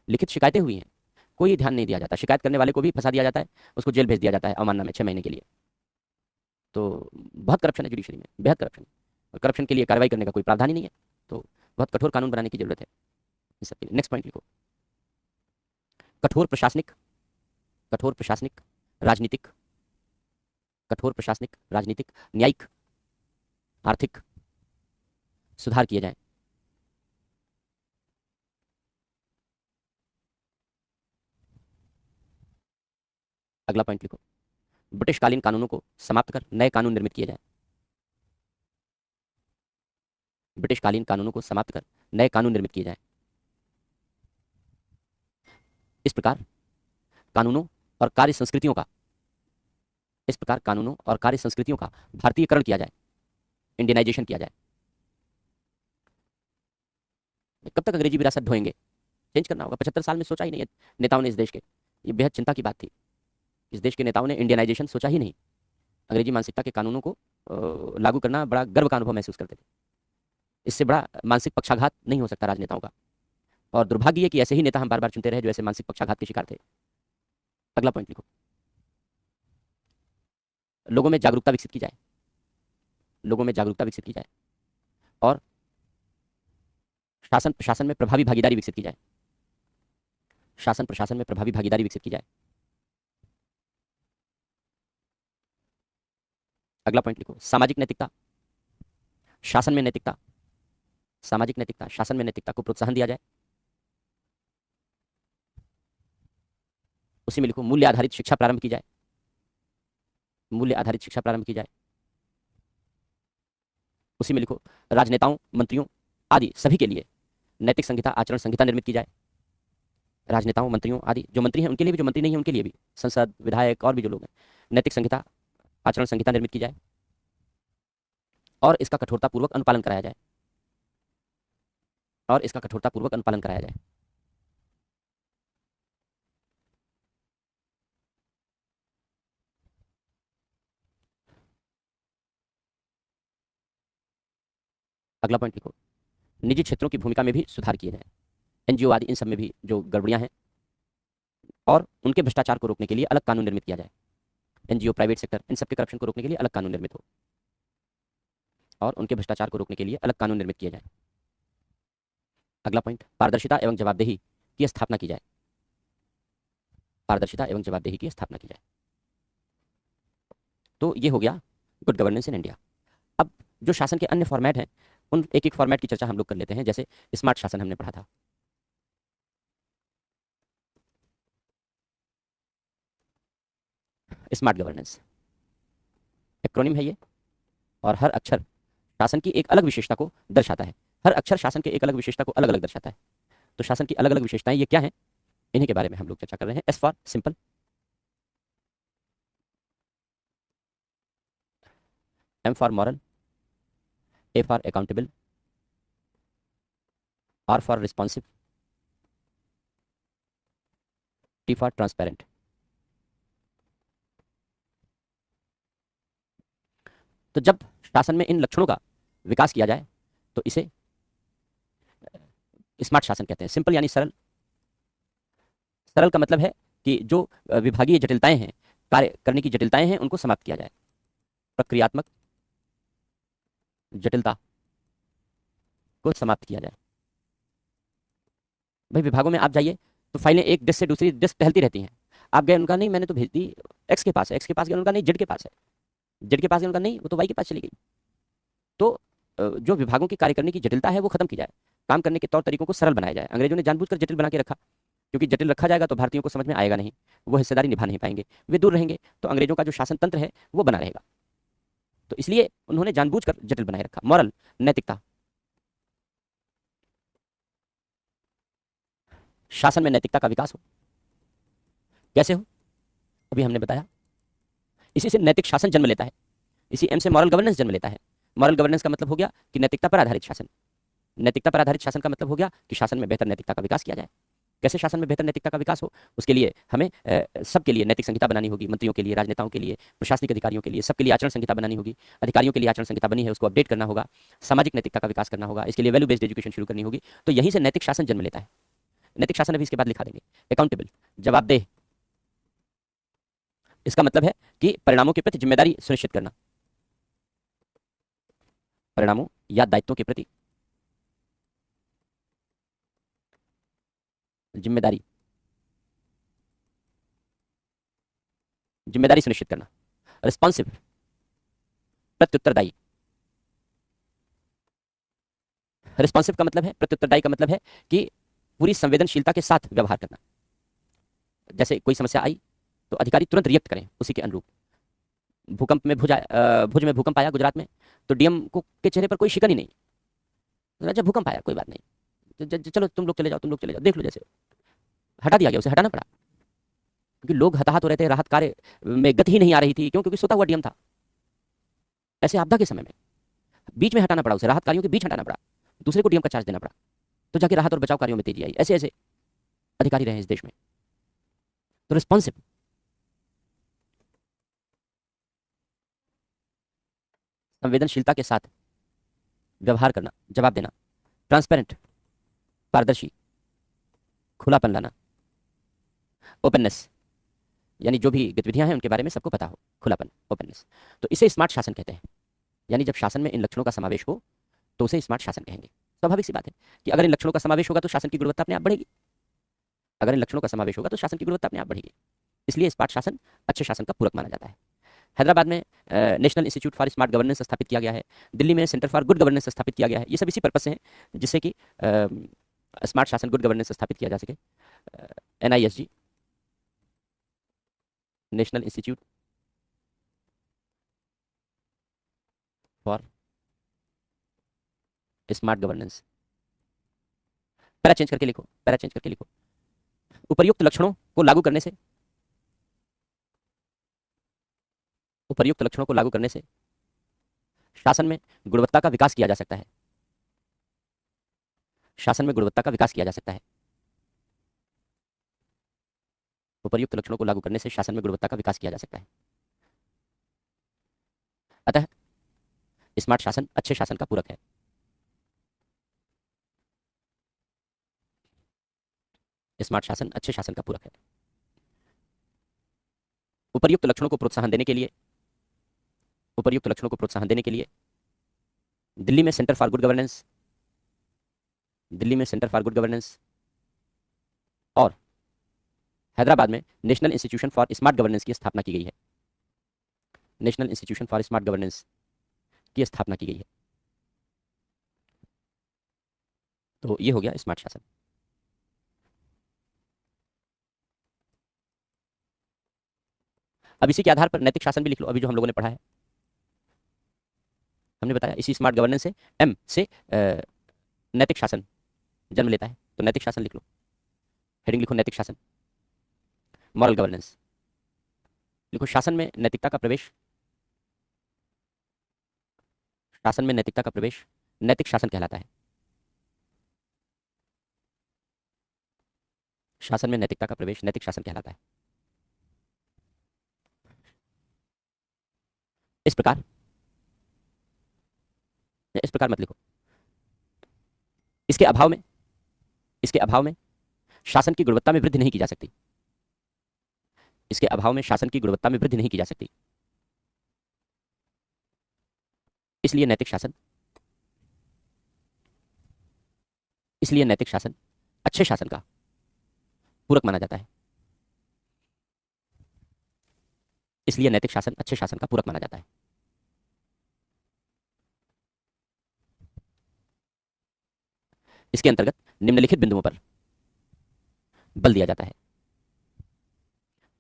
लिखित शिकायतें हुई हैं, कोई ध्यान नहीं दिया जाता। शिकायत करने वाले को भी फंसा दिया जाता है, उसको जेल भेज दिया जाता है अवमानना में 6 महीने के लिए। तो बहुत करप्शन है जुडिशरी में, बेहद करप्शन। और करप्शन के लिए कार्रवाई करने का कोई प्रावधान ही नहीं है, तो बहुत कठोर कानून बनाने की जरूरत है इस सबके लिए। नेक्स्ट पॉइंट लिखो, कठोर प्रशासनिक, कठोर प्रशासनिक, राजनीतिक, कठोर प्रशासनिक, राजनीतिक, न्यायिक, आर्थिक सुधार किए जाएं। अगला पॉइंट लिखो, ब्रिटिशकालीन कानूनों को समाप्त कर नए कानून निर्मित किए जाएं। ब्रिटिशकालीन कानूनों को समाप्त कर नए कानून निर्मित किए जाएं। इस प्रकार कानूनों और कार्य संस्कृतियों का, इस प्रकार कानूनों और कार्य संस्कृतियों का भारतीयकरण किया जाए, इंडियनाइजेशन किया जाए। कब तक अंग्रेजी विरासत ढोएंगे, चेंज करना होगा। 75 साल में सोचा ही नहीं है नेताओं ने इस देश के, ये बेहद चिंता की बात थी। इस देश के नेताओं ने इंडियनाइजेशन सोचा ही नहीं। अंग्रेजी मानसिकता के कानूनों को लागू करना बड़ा गर्व का अनुभव महसूस करते थे। इससे बड़ा मानसिक पक्षाघात नहीं हो सकता राजनेताओं का। और दुर्भाग्य है कि ऐसे ही नेता हम बार बार चुनते रहे जो ऐसे मानसिक पक्षाघात के शिकार थे। अगला पॉइंट लिखो, लोगों में जागरूकता विकसित की जाए, लोगों में जागरूकता विकसित की जाए और शासन प्रशासन में प्रभावी भागीदारी विकसित की जाए, शासन प्रशासन में प्रभावी भागीदारी विकसित की जाए। अगला पॉइंट लिखो, सामाजिक नैतिकता, शासन में नैतिकता, सामाजिक नैतिकता, शासन में नैतिकता को प्रोत्साहन दिया जाए। उसी में लिखो, मूल्य आधारित शिक्षा प्रारंभ की जाए, मूल्य आधारित शिक्षा प्रारंभ की जाए। उसी में लिखो, राजनेताओं, मंत्रियों आदि सभी के लिए नैतिक संहिता, आचरण संहिता निर्मित की जाए। राजनेताओं, मंत्रियों आदि जो मंत्री हैं उनके लिए भी, जो मंत्री नहीं है उनके लिए भी, संसद, विधायक और भी जो लोग हैं, नैतिक संहिता, आचरण संहिता निर्मित की जाए और इसका कठोरतापूर्वक अनुपालन कराया जाए, और इसका कठोरतापूर्वक अनुपालन कराया जाए। अगला पॉइंट लिखो, निजी क्षेत्रों की भूमिका में भी सुधार किए जाए, एनजीओ आदि इन सब में भी जो गड़बड़ियां हैं और उनके भ्रष्टाचार को रोकने के लिए अलग कानून निर्मित किया जाए। एनजीओ, प्राइवेट सेक्टर, इन सबके करप्शन को रोकने के लिए अलग कानून निर्मित हो और उनके भ्रष्टाचार को रोकने के लिए अलग कानून निर्मित किया जाए। अगला पॉइंट, पारदर्शिता एवं जवाबदेही की स्थापना की जाए, पारदर्शिता एवं जवाबदेही की स्थापना की जाए। तो ये हो गया गुड गवर्नेंस इन इंडिया। अब जो शासन के अन्य फॉर्मेट हैं उन एक एक फॉर्मेट की चर्चा हम लोग कर लेते हैं। जैसे स्मार्ट शासन हमने पढ़ा था, स्मार्ट गवर्नेंस एक्रोनिम है ये, और हर अक्षर शासन की एक अलग विशेषता को दर्शाता है। हर अक्षर शासन के एक अलग विशेषता को अलग अलग दर्शाता है। तो शासन की अलग अलग विशेषताएं ये क्या हैं, इन्हीं के बारे में हम लोग चर्चा कर रहे हैं। S for simple, M for moral, A for accountable, R for responsive, T for transparent. तो जब शासन में इन लक्षणों का विकास किया जाए तो इसे स्मार्ट शासन कहते हैं। सिंपल यानी सरल, सरल का मतलब है कि जो विभागीय जटिलताएं हैं, कार्य करने की जटिलताएं हैं, उनको समाप्त किया जाए। प्रक्रियात्मक जटिलता को समाप्त किया जाए। भाई विभागों में आप जाइए तो फाइलें एक डेस्क से दूसरी डेस्क टहलती रहती हैं। आप गए, उनका नहीं मैंने तो भेज दी एक्स के पास है, एक्स के पास गए, उनका नहीं जेड के पास है। जेड के पास गई, उनका नहीं, वो तो वाई के पास चली गई। तो जो विभागों की कार्य करने की जटिलता है वो खत्म की जाए, काम करने के तौर तरीकों को सरल बनाया जाए। अंग्रेजों ने जानबूझकर जटिल बना के रखा, क्योंकि जटिल रखा जाएगा तो भारतीयों को समझ में आएगा नहीं, वो हिस्सेदारी निभा नहीं पाएंगे, वे दूर रहेंगे, तो अंग्रेजों का जो शासन तंत्र है वो बना रहेगा। तो इसलिए उन्होंने जानबूझकर जटिल बनाए रखा। मॉरल, नैतिकता, शासन में नैतिकता का विकास हो। कैसे हो? अभी हमने बताया, इसी से नैतिक शासन जन्म लेता है, इसी एम से मॉरल गवर्नेंस जन्म लेता है। मॉरल गवर्नेंस का मतलब हो गया कि नैतिकता पर आधारित शासन। नैतिकता पर आधारित शासन का मतलब हो गया कि शासन में बेहतर नैतिकता का विकास किया जाए। कैसे शासन में बेहतर नैतिकता का विकास हो, उसके लिए हमें सबके लिए नैतिक संहिता बनानी होगी, मंत्रियों के लिए, राजनेताओं के लिए, प्रशासनिक अधिकारियों के लिए, सबके लिए आचरण संहिता बनानी होगी। अधिकारियों के लिए आचरण संहिता बनी है, उसको अपडेट करना होगा। सामाजिक नैतिकता का विकास करना होगा, इसके लिए वैल्यू बेस्ड एजुकेशन शुरू करनी होगी। तो यहीं से नैतिक शासन जन्म लेता है। नैतिक शासन अभी इसके बाद लिखा देंगे। अकाउंटेबल, जवाबदेह, इसका मतलब है कि परिणामों के प्रति जिम्मेदारी सुनिश्चित करना, परिणामों या दायित्वों के प्रति जिम्मेदारी, जिम्मेदारी सुनिश्चित करना। रिस्पॉन्सिव, प्रत्युत्तरदायी। रिस्पॉन्सिव का मतलब है, प्रत्युत्तरदायी का मतलब है कि पूरी संवेदनशीलता के साथ व्यवहार करना। जैसे कोई समस्या आई तो अधिकारी तुरंत रिएक्ट करें उसी के अनुरूप। भूकंप में भुज में भूकंप आया गुजरात में, तो डीएम को के चेहरे पर कोई शिकन ही नहीं, अच्छा भूकंप आया कोई बात नहीं, चलो तुम लोग चले जाओ, तुम लोग चले जाओ, देख लो, जैसे हटा दिया गया, उसे हटाना पड़ा, क्योंकि लोग हताहत हो रहे थे, राहत कार्य में गति ही नहीं आ रही थी। क्यों? क्योंकि सोता हुआ डीएम था। ऐसे आपदा के समय में बीच में हटाना पड़ा, उसे राहत कार्यों के बीच हटाना पड़ा, दूसरे को डीएम का चार्ज देना पड़ा, तो जाके राहत और बचाव कार्यों में तेजी आई। ऐसे ऐसे अधिकारी रहे इस देश में। तो रिस्पॉन्सिव, संवेदनशीलता के साथ व्यवहार करना, जवाब देना। ट्रांसपेरेंट, पारदर्शी, खुलापन लाना। ओपननेस, यानी जो भी गतिविधियां हैं उनके बारे में सबको पता हो, खुलापन, ओपननेस। तो इसे स्मार्ट शासन कहते हैं। यानी जब शासन में इन लक्षणों का समावेश हो तो उसे स्मार्ट शासन कहेंगे। स्वाभाविक सी बात है कि अगर इन लक्षणों का समावेश होगा तो शासन की गुणवत्ता अपने आप बढ़ेगी। अगर इन लक्षणों का समावेश होगा तो शासन की गुणवत्ता अपने आप बढ़ेगी। इसलिए स्मार्ट शासन अच्छे शासन का पूरक माना जाता है। हैदराबाद में national institute for smart governance स्थापित किया गया है। दिल्ली में सेंटर फॉर गुड गवर्नेंस स्थापित किया गया है। ये सब इसी पर्पज से हैं जिससे कि स्मार्ट शासन, गुड गवर्नेंस स्थापित किया जा सके। NISG, national institute for smart governance. Para change करके लिखो, पैरा चेंज करके लिखो। उपर्युक्त लक्षणों को लागू करने से, उपर्युक्त लक्षणों को लागू करने से शासन में गुणवत्ता का विकास किया जा सकता है। शासन में गुणवत्ता का विकास किया जा सकता है। उपर्युक्त लक्षणों को लागू करने से शासन में गुणवत्ता का विकास किया जा सकता है। अतः स्मार्ट शासन अच्छे शासन का पूरक है। स्मार्ट शासन अच्छे शासन का पूरक है। उपर्युक्त लक्षणों को प्रोत्साहन देने के लिए, उपर्युक्त लक्षणों को प्रोत्साहन देने के लिए दिल्ली में centre for good governance, Delhi में सेंटर फॉर गुड गवर्नेंस और हैदराबाद में national institution for smart governance की स्थापना की गई है। National institution for smart governance की स्थापना की गई है। तो ये हो गया स्मार्ट शासन। अब इसी के आधार पर नैतिक शासन भी लिख लो, अभी जो हम लोगों ने पढ़ा है। हमने बताया इसी स्मार्ट गवर्नेंस से, एम से नैतिक शासन जन्म लेता है। तो नैतिक शासन लिख लो, हेडिंग लिखो नैतिक शासन। मॉरल गवर्नेंस लिखो, शासन में नैतिकता का प्रवेश, शासन में नैतिकता का प्रवेश नैतिक शासन कहलाता है। शासन में नैतिकता का प्रवेश नैतिक शासन कहलाता है। इस प्रकार, इस प्रकार मत लिखो, इसके अभाव में, इसके अभाव में शासन की गुणवत्ता में वृद्धि नहीं की जा सकती। इसके अभाव में शासन की गुणवत्ता में वृद्धि नहीं की जा सकती। इसलिए नैतिक शासन, इसलिए नैतिक शासन अच्छे शासन का पूरक माना जाता है। इसलिए नैतिक शासन अच्छे शासन का पूरक माना जाता है। इसके अंतर्गत निम्नलिखित बिंदुओं पर बल दिया जाता है।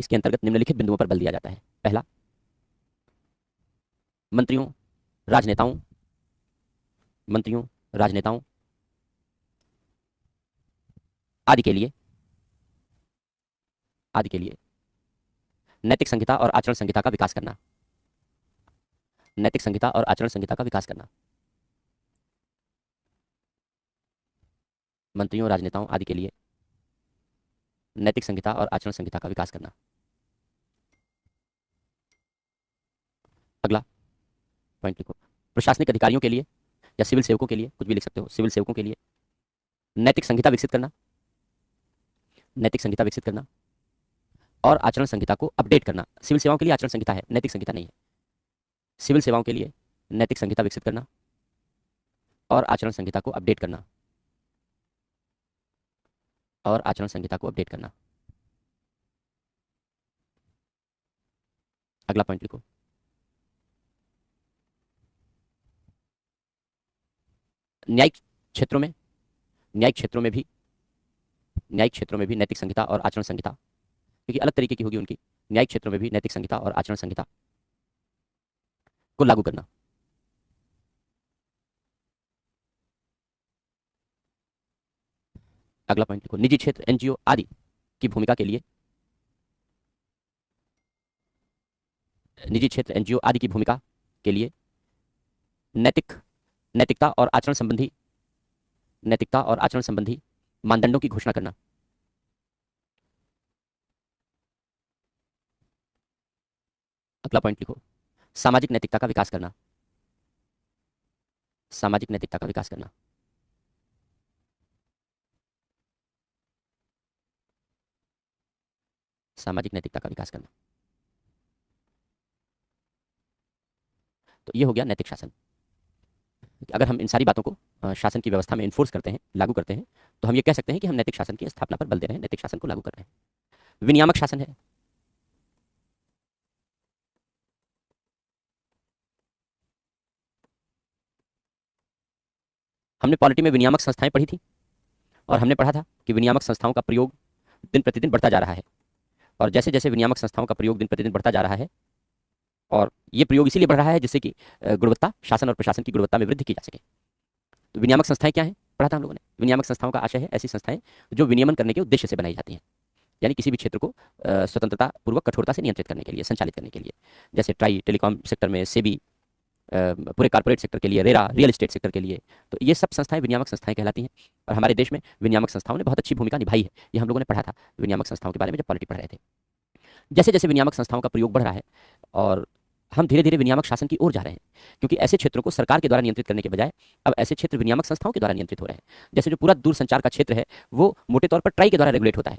इसके अंतर्गत निम्नलिखित बिंदुओं पर बल दिया जाता है। पहला, मंत्रियों, राजनेताओं, मंत्रियों, राजनेताओं आदि के लिए नैतिक संहिता और आचरण संहिता का विकास करना। नैतिक संहिता और आचरण संहिता का विकास करना। मंत्रियों, राजनेताओं आदि के लिए नैतिक संहिता और आचरण संहिता का विकास करना। अगला पॉइंट लिखो, प्रशासनिक अधिकारियों के लिए या सिविल सेवकों के लिए, कुछ भी लिख सकते हो, सिविल सेवकों के लिए नैतिक संहिता विकसित करना। नैतिक संहिता विकसित करना और आचरण संहिता को अपडेट करना। सिविल सेवाओं के लिए आचरण संहिता है, नैतिक संहिता नहीं है। सिविल सेवाओं के लिए नैतिक संहिता विकसित करना और आचरण संहिता को अपडेट करना। और आचरण संहिता को अपडेट करना। अगला पॉइंट लिखो, न्यायिक क्षेत्रों में नैतिक संहिता और आचरण संहिता, क्योंकि अलग तरीके की होगी उनकी, न्यायिक क्षेत्रों में भी नैतिक संहिता और आचरण संहिता को लागू करना। अगला पॉइंट लिखो, निजी क्षेत्र, एनजीओ आदि की भूमिका के लिए नैतिकता और आचरण संबंधी मानदंडों की घोषणा करना। अगला पॉइंट लिखो, सामाजिक नैतिकता का विकास करना। सामाजिक नैतिकता का विकास करना। सामाजिक नैतिकता का विकास करना। तो ये हो गया नैतिक शासन। अगर हम इन सारी बातों को शासन की व्यवस्था में इन्फोर्स करते हैं, लागू करते हैं, तो हम ये कह सकते हैं कि हम नैतिक शासन की स्थापना पर बल दे रहे हैं, नैतिक शासन को लागू कर रहे हैं। विनियामक शासन है। हमने पॉलिटी में विनियामक संस्थाएं पढ़ी थी और हमने पढ़ा था कि विनियामक संस्थाओं का प्रयोग दिन प्रतिदिन बढ़ता जा रहा है। और जैसे जैसे विनियामक संस्थाओं का प्रयोग दिन प्रतिदिन बढ़ता जा रहा है, और ये प्रयोग इसीलिए बढ़ रहा है जिससे कि गुणवत्ता, शासन और प्रशासन की गुणवत्ता में वृद्धि की जा सके। तो विनियामक संस्थाएं क्या है, पढ़ा था हम लोगों ने। विनियामक संस्थाओं का आशय है ऐसी संस्थाएं जो विनियमन करने के उद्देश्य से बनाई जाती हैं, यानी किसी भी क्षेत्र को स्वतंत्रता पूर्वक, कठोरता से नियंत्रित करने के लिए, संचालित करने के लिए। जैसे ट्राई, टेलीकॉम सेक्टर में सेबी, पूरे कॉर्पोरेट सेक्टर के लिए रेरा, रियल एस्टेट सेक्टर के लिए। तो ये सब संस्थाएं विनियामक संस्थाएं कहलाती हैं। और हमारे देश में विनियामक संस्थाओं ने बहुत अच्छी भूमिका निभाई है। ये हम लोगों ने पढ़ा था विनियामक संस्थाओं के बारे में जब पॉलिटी पढ़ रहे थे। जैसे जैसे विनियामक संस्थाओं का प्रयोग बढ़ रहा है और हम धीरे धीरे विनियामक शासन की ओर जा रहे हैं, क्योंकि ऐसे क्षेत्रों को सरकार के द्वारा नियंत्रित करने के बजाय अब ऐसे क्षेत्र विनियामक संस्थाओं के द्वारा नियंत्रित हो रहे हैं। जैसे जो पूरा दूरसंचार का क्षेत्र है वो मोटे तौर पर ट्राई के द्वारा रेगुलेट होता है।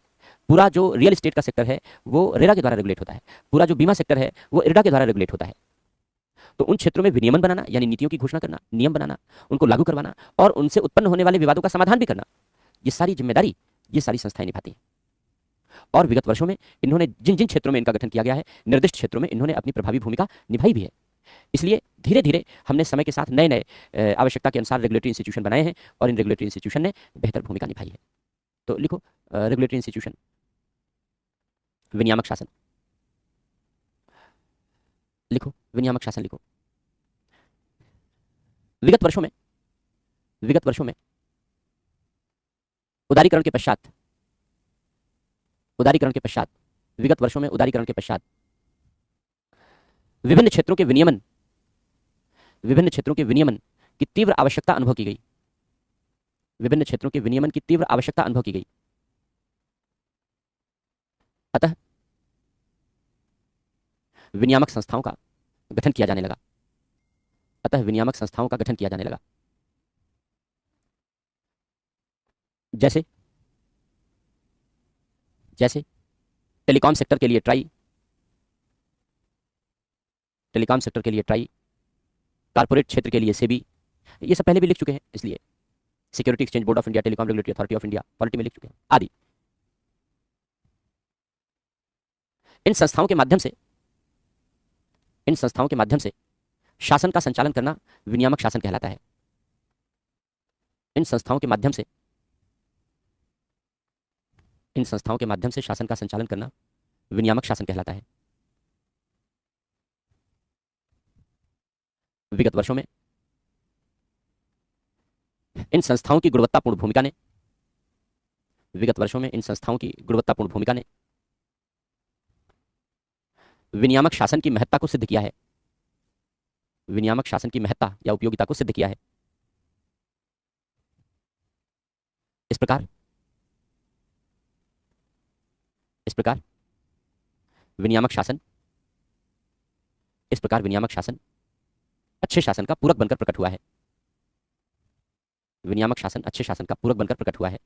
पूरा जो रियल एस्टेट का सेक्टर है वो रेरा के द्वारा रेगुलेट होता है। पूरा जो बीमा सेक्टर है वो इरडा के द्वारा रेगुलेट होता है। तो उन क्षेत्रों में विनियमन बनाना, यानी नीतियों की घोषणा करना, नियम बनाना, उनको लागू करवाना और उनसे उत्पन्न होने वाले विवादों का समाधान भी करना, ये सारी जिम्मेदारी ये सारी संस्थाएं निभाती हैं। और विगत वर्षों में इन्होंने जिन जिन क्षेत्रों में इनका गठन किया गया है, निर्दिष्ट क्षेत्रों में इन्होंने अपनी प्रभावी भूमिका निभाई भी है। इसलिए धीरे धीरे हमने समय के साथ नए नए आवश्यकता के अनुसार रेगुलेटरी इंस्टीट्यूशन बनाए हैं और इन रेगुलेटरी इंस्टीट्यूशन ने बेहतर भूमिका निभाई है। तो लिखो, रेगुलेटरी इंस्टीट्यूशन, विनियामक शासन। लिखो, विनियामक शासन लिखो। विगत वर्षों में उदारीकरण के पश्चात विगत वर्षों में उदारीकरण के पश्चात विभिन्न क्षेत्रों के विनियमन की तीव्र आवश्यकता अनुभव की गई। विभिन्न क्षेत्रों के विनियमन की तीव्र आवश्यकता अनुभव की गई। अतः विनियामक संस्थाओं का गठन किया जाने लगा। जैसे टेलीकॉम सेक्टर के लिए ट्राई, कारपोरेट क्षेत्र के लिए सेबी, ये सब पहले भी लिख चुके हैं, इसलिए security exchange board of India, telecom regulatory authority of India, polity में लिख चुके हैं आदि। इन संस्थाओं के माध्यम से शासन का संचालन करना विनियामक शासन कहलाता है। इन संस्थाओं के माध्यम से इन संस्थाओं के माध्यम से शासन का संचालन करना विनियामक शासन कहलाता है। विगत वर्षों में इन संस्थाओं की गुणवत्तापूर्ण भूमिका ने विगत वर्षों में इन संस्थाओं की गुणवत्तापूर्ण भूमिका ने विनियामक शासन की महत्ता को सिद्ध किया है। विनियामक शासन की महत्ता या उपयोगिता को सिद्ध किया है। इस प्रकार विनियामक शासन अच्छे शासन का पूरक बनकर प्रकट हुआ है। विनियामक शासन अच्छे शासन का पूरक बनकर प्रकट हुआ है।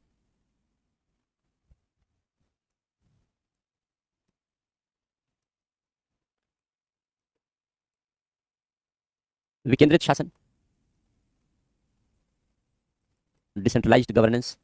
विकेंद्रित शासन, डिसेंट्रलाइज्ड गवर्नेंस।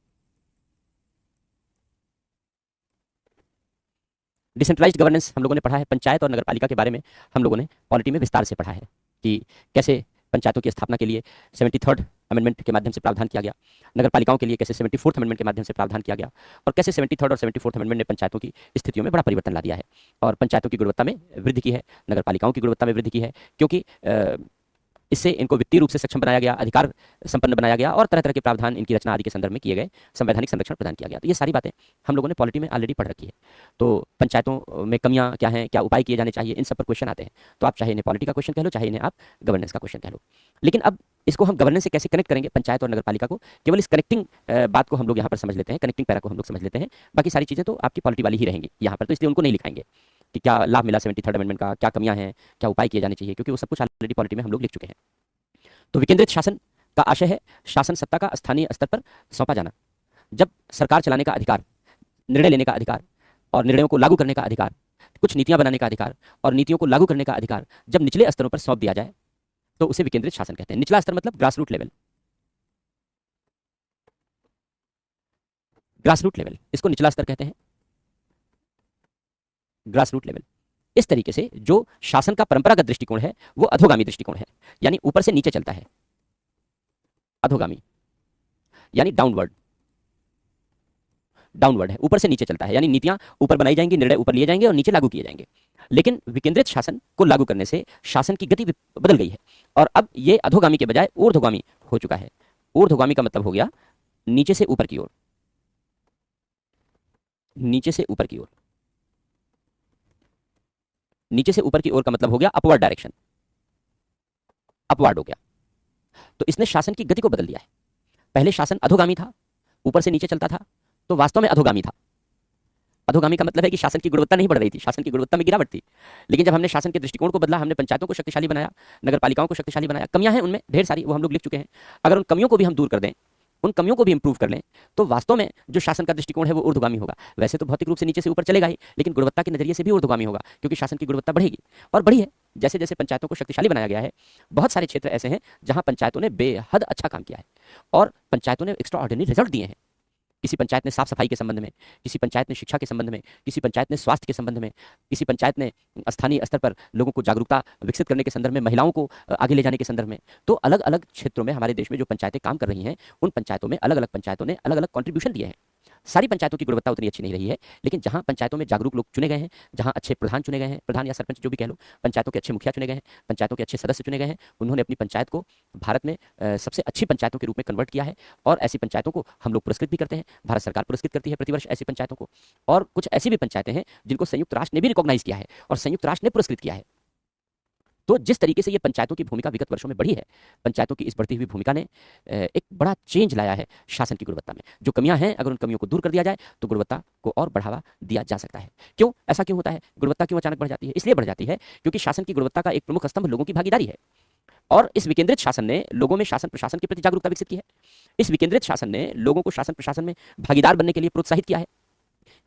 डिसेंट्रलाइज्ड गवर्नेंस हम लोगों ने पढ़ा है। पंचायत और नगरपालिका के बारे में हम लोगों ने पॉलिटी में विस्तार से पढ़ा है कि कैसे पंचायतों की स्थापना के लिए 73rd अमेंडमेंट के माध्यम से प्रावधान किया गया, नगरपालिकाओं के लिए कैसे 74th अमेंडमेंट के माध्यम से प्रावधान किया गया, और कैसे 73rd और 74th अमेंडमेंट ने पंचायतों की स्थितियों में बड़ा परिवर्तन ला दिया है और पंचायतों की गुणवत्ता में वृद्धि की है, नगरपालिकाओं की गुणवत्ता में वृद्धि की है, क्योंकि इससे इनको वित्तीय रूप से सक्षम बनाया गया, अधिकार संपन्न बनाया गया और तरह तरह के प्रावधान इनकी रचना आदि के संदर्भ में किए गए, संवैधानिक संरक्षण प्रदान किया गया। तो ये सारी बातें हम लोगों ने पॉलिटी में ऑलरेडी पढ़ रखी है। तो पंचायतों में कमियां क्या हैं, क्या उपाय किए जाने चाहिए, इन सब पर क्वेश्चन आते हैं। तो आप चाहे इन्हें पॉलिटी का क्वेश्चन कह लो, चाहे इन्हें आप गवर्नेंस का क्वेश्चन कह लो। लेकिन अब इसको हम गवर्नेंस से कैसे कनेक्ट करेंगे, पंचायत और नगरपालिका को, केवल इस कनेक्टिंग बात को हम लोग यहाँ पर समझ लेते हैं, कनेक्टिंग पैरा को हम लोग समझ लेते हैं। बाकी सारी चीज़ें तो आपकी पॉलिटी वाली ही रहेंगी यहाँ पर, तो इसलिए उनको नहीं लिखाएंगे कि क्या लाभ मिला 73rd अमेंडमेंट का, क्या कमियां हैं, क्या उपाय किए जाने चाहिए, क्योंकि वो सब कुछ ऑलरेडी पॉलिटी में हम लोग लिख चुके हैं। तो विकेंद्रित शासन का आशय है शासन सत्ता का स्थानीय स्तर पर सौंपा जाना। जब सरकार चलाने का अधिकार, निर्णय लेने का अधिकार और निर्णयों को लागू करने का अधिकार, कुछ नीतियां बनाने का अधिकार और नीतियों को लागू करने का अधिकार जब निचले स्तरों पर सौंप दिया जाए तो उसे विकेंद्रित शासन कहते हैं। निचला स्तर मतलब grass root level, grass root level, इसको निचला स्तर कहते हैं, ग्रास रूट लेवल। इस तरीके से जो शासन का परंपरागत दृष्टिकोण है वो अधोगामी दृष्टिकोण है, यानी ऊपर से नीचे चलता है। अधोगामी यानी डाउनवर्ड, डाउनवर्ड है, ऊपर से नीचे चलता है, यानी नीतियां ऊपर बनाई जाएंगी, निर्णय ऊपर लिए जाएंगे और नीचे लागू किए जाएंगे। लेकिन विकेंद्रित शासन को लागू करने से शासन की गति बदल गई है और अब ये अधोगामी के बजाय ऊर्ध्वगामी हो चुका है। ऊर्ध्वगामी का मतलब हो गया नीचे से ऊपर की ओर, नीचे से ऊपर की ओर। नीचे से ऊपर की ओर का मतलब हो गया अपवर्ड डायरेक्शन, अपवर्ड हो गया। तो इसने शासन की गति को बदल दिया है। पहले शासन अधोगामी था, ऊपर से नीचे चलता था, तो वास्तव में अधोगामी था। अधोगामी का मतलब है कि शासन की गुणवत्ता नहीं बढ़ रही थी, शासन की गुणवत्ता में गिरावट थी। लेकिन जब हमने शासन के दृष्टिकोण को बदला, हमने पंचायतों को शक्तिशाली बनाया, नगरपालिकाओं को शक्तिशाली बनाया। कमियां हैं उनमें ढेर सारी, वो हम लोग लिख चुके हैं। अगर उन कमियों को भी हम दूर कर दें, उन कमियों को भी इंप्रूव कर लें, तो वास्तव में जो शासन का दृष्टिकोण है वो ऊर्ध्वगामी होगा। वैसे तो भौतिक रूप से नीचे से ऊपर चलेगा ही, लेकिन गुणवत्ता के नजरिए से भी ऊर्ध्वगामी होगा, क्योंकि शासन की गुणवत्ता बढ़ेगी और बढ़ी है। जैसे जैसे पंचायतों को शक्तिशाली बनाया गया है, बहुत सारे क्षेत्र ऐसे हैं जहां पंचायतों ने बेहद अच्छा काम किया है और पंचायतों ने एक्स्ट्रा ऑर्डिनरी रिजल्ट दिए हैं। किसी पंचायत ने साफ सफाई के संबंध में, किसी पंचायत ने शिक्षा के संबंध में, किसी पंचायत ने स्वास्थ्य के संबंध में, किसी पंचायत ने स्थानीय स्तर पर लोगों को जागरूकता विकसित करने के संदर्भ में, महिलाओं को आगे ले जाने के संदर्भ में। तो अलग अलग क्षेत्रों में हमारे देश में जो पंचायतें काम कर रही हैं, उन पंचायतों में अलग अलग पंचायतों ने अलग अलग कॉन्ट्रीब्यूशन दिए हैं। सारी पंचायतों की गुणवत्ता उतनी अच्छी नहीं रही है, लेकिन जहां पंचायतों में जागरूक लोग चुने गए हैं, जहां अच्छे प्रधान चुने गए हैं, प्रधान या सरपंच जो भी कह लो, पंचायतों के अच्छे मुखिया चुने गए हैं, पंचायतों के अच्छे सदस्य चुने गए हैं, उन्होंने अपनी पंचायत को भारत में सबसे अच्छी पंचायतों के रूप में कन्वर्ट किया है। और ऐसी पंचायतों को हम लोग पुरस्कृत भी करते हैं, भारत सरकार पुरस्कृत करती है प्रतिवर्ष ऐसी पंचायतों को। और कुछ ऐसी भी पंचायतें हैं जिनको संयुक्त राष्ट्र ने भी रिकॉग्नाइज किया है और संयुक्त राष्ट्र ने पुरस्कृत किया है। तो जिस तरीके से ये पंचायतों की भूमिका विगत वर्षों में बढ़ी है, पंचायतों की इस बढ़ती हुई भूमिका ने एक बड़ा चेंज लाया है शासन की गुणवत्ता में। जो कमियां हैं, अगर उन कमियों को दूर कर दिया जाए तो गुणवत्ता को और बढ़ावा दिया जा सकता है। क्यों ऐसा क्यों होता है, गुणवत्ता क्यों अचानक बढ़ जाती है? इसलिए बढ़ जाती है क्योंकि शासन की गुणवत्ता का एक प्रमुख स्तंभ लोगों की भागीदारी है। और इस विकेंद्रित शासन ने लोगों में शासन प्रशासन के प्रति जागरूकता विकसित की है। इस विकेंद्रित शासन ने लोगों को शासन प्रशासन में भागीदार बनने के लिए प्रोत्साहित किया है।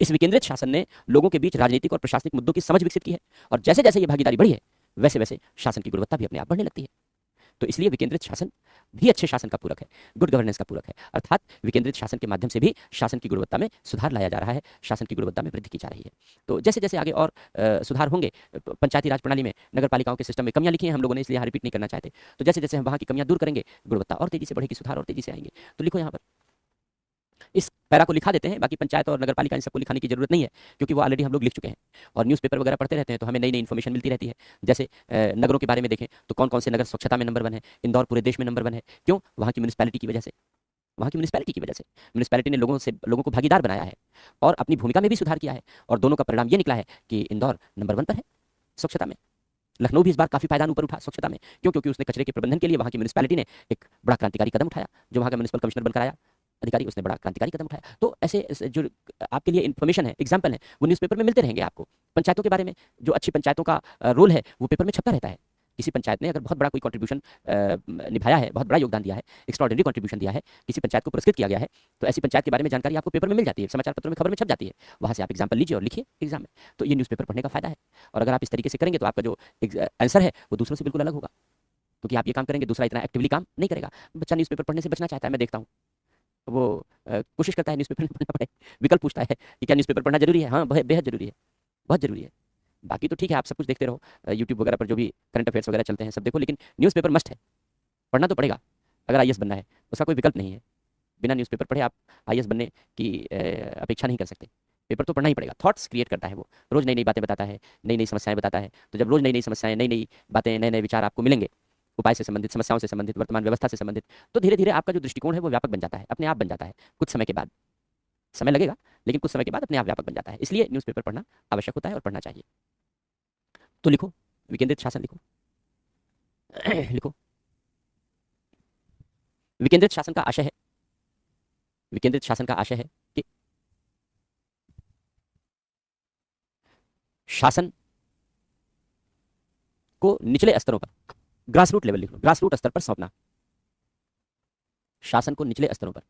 इस विकेंद्रित शासन ने लोगों के बीच राजनीतिक और प्रशासनिक मुद्दों की समझ विकसित की है। और जैसे जैसे ये भागीदारी बढ़ी है, वैसे वैसे शासन की गुणवत्ता भी अपने आप बढ़ने लगती है। तो इसलिए विकेंद्रित शासन भी अच्छे शासन का पूरक है, गुड गवर्नेंस का पूरक है। अर्थात विकेंद्रित शासन के माध्यम से भी शासन की गुणवत्ता में सुधार लाया जा रहा है, शासन की गुणवत्ता में वृद्धि की जा रही है। तो जैसे जैसे आगे और सुधार होंगे, पंचायती राज प्रणाली में, नगरपालिकाओं के सिस्टम में कमियां लिखी हैं हम लोगों ने, इसलिए यहाँ रिपीट नहीं करना चाहते। तो जैसे जैसे हम वहाँ की कमियां दूर करेंगे, गुणवत्ता और तेजी से बढ़ेगी, सुधार और तेजी से आएंगे। तो लिखो यहाँ पर, इस पैरा को लिखा देते हैं, बाकी पंचायत और नगर पालिका इन सबको लिखाने की जरूरत नहीं है, क्योंकि वो ऑलरेडी हम लोग लिख चुके हैं। और न्यूज़पेपर वगैरह पढ़ते रहते हैं तो हमें नई नई इन्फॉर्मेशन मिलती रहती है। जैसे नगरों के बारे में देखें तो कौन कौन से नगर स्वच्छता में नंबर 1 है। इंदौर पूरे देश में नंबर 1 है। क्यों? वहाँ की म्यूनिसपैलिटी की वजह से। वहाँ की म्यूनिसपैलिटी की वजह से म्यूनिसपैलिटी ने लोगों को भागीदार बनाया है और अपनी भूमिका में भी सुधार किया है, और दोनों का परिणाम ये निकला है कि इंदौर नंबर 1 पर है स्वच्छता में। लखनऊ भी इस बार काफी पायदान ऊपर उठा स्वच्छता में। क्यों? क्योंकि उसने कचरे के प्रबंधन के लिए वहाँ की म्यूनिसपैलिटी ने एक बड़ा क्रांतिकारी कदम उठाया। जो वहाँ का म्यूनिसिपल कमिश्नर बनकर आया अधिकारी, उसने बड़ा क्रांतिकारी कदम उठाया। तो ऐसे जो आपके लिए इन्फॉर्मेशन है, एग्जाम्पल है, वो न्यूज़पेपर में मिलते रहेंगे आपको। पंचायतों के बारे में जो अच्छी पंचायतों का रोल है वो पेपर में छपता रहता है। किसी पंचायत ने अगर बहुत बड़ा कोई कंट्रीब्यूशन निभाया है, बहुत बड़ा योगदान दिया है, एक्स्ट्राऑर्डिनरी कंट्रीब्यूशन दिया है, किसी पंचायत को पुरस्कृत किया गया है, तो ऐसी पंचायत के बारे में जानकारी आपको पेपर में मिल जाती है, समाचार पत्रों में, खबर में छप जाती है। वहाँ से आप एग्जाम्पल लीजिए और लिखिए एग्जाम में। तो ये न्यूज़पेपर पढ़ने का फायदा है। और अगर आप इस तरीके से करेंगे तो आपका जो आंसर है वो दूसरों से बिल्कुल अलग होगा, क्योंकि आप ये काम करेंगे, दूसरा इतना एक्टिवली काम नहीं करेगा। बच्चा न्यूज़पेपर पढ़ने से बचना चाहता है, मैं देखता हूँ। वो कोशिश करता है न्यूज़पेपर नहीं पढ़ना पड़े, विकल्प पूछता है कि क्या न्यूज़पेपर पढ़ना जरूरी है। हाँ, बेहद जरूरी है, बहुत जरूरी है। बाकी तो ठीक है, आप सब कुछ देखते रहो, यूट्यूब वगैरह पर जो भी करंट अफेयर्स वगैरह चलते हैं सब देखो, लेकिन न्यूज़पेपर मस्ट है, पढ़ना तो पड़ेगा। अगर आईएएस बनना है उसका कोई विकल्प नहीं है। बिना न्यूज़पेपर पढ़े आप आईएएस बनने की अपेक्षा नहीं कर सकते। पेपर तो पढ़ना ही पड़ेगा। थॉट्स क्रिएट करता है वो, रोज नई नई बातें बताता है, नई नई समस्याएं बताता है। तो जब रोज नई नई समस्याएं, नई नई बातें, नए नए विचार आपको मिलेंगे, उपाय से संबंधित, समस्याओं से संबंधित, वर्तमान व्यवस्था से संबंधित, तो धीरे धीरे आपका जो दृष्टिकोण है वो व्यापक बन जाता है, अपने आप बन जाता है। कुछ समय के बाद, समय लगेगा लेकिन कुछ समय के बाद अपने आप व्यापक बन जाता है। इसलिए न्यूज़पेपर पढ़ना आवश्यक होता है और पढ़ना चाहिए। तो लिखो, विकेंद्रित शासन लिखो। लिखो, विकेंद्रित शासन का आशय है, विकेंद्रित शासन का आशय है कि शासन को निचले स्तरों पर, ग्रास रूट लेवल लिख लो, ग्रास रूट स्तर पर सौंपना। शासन को निचले स्तरों पर,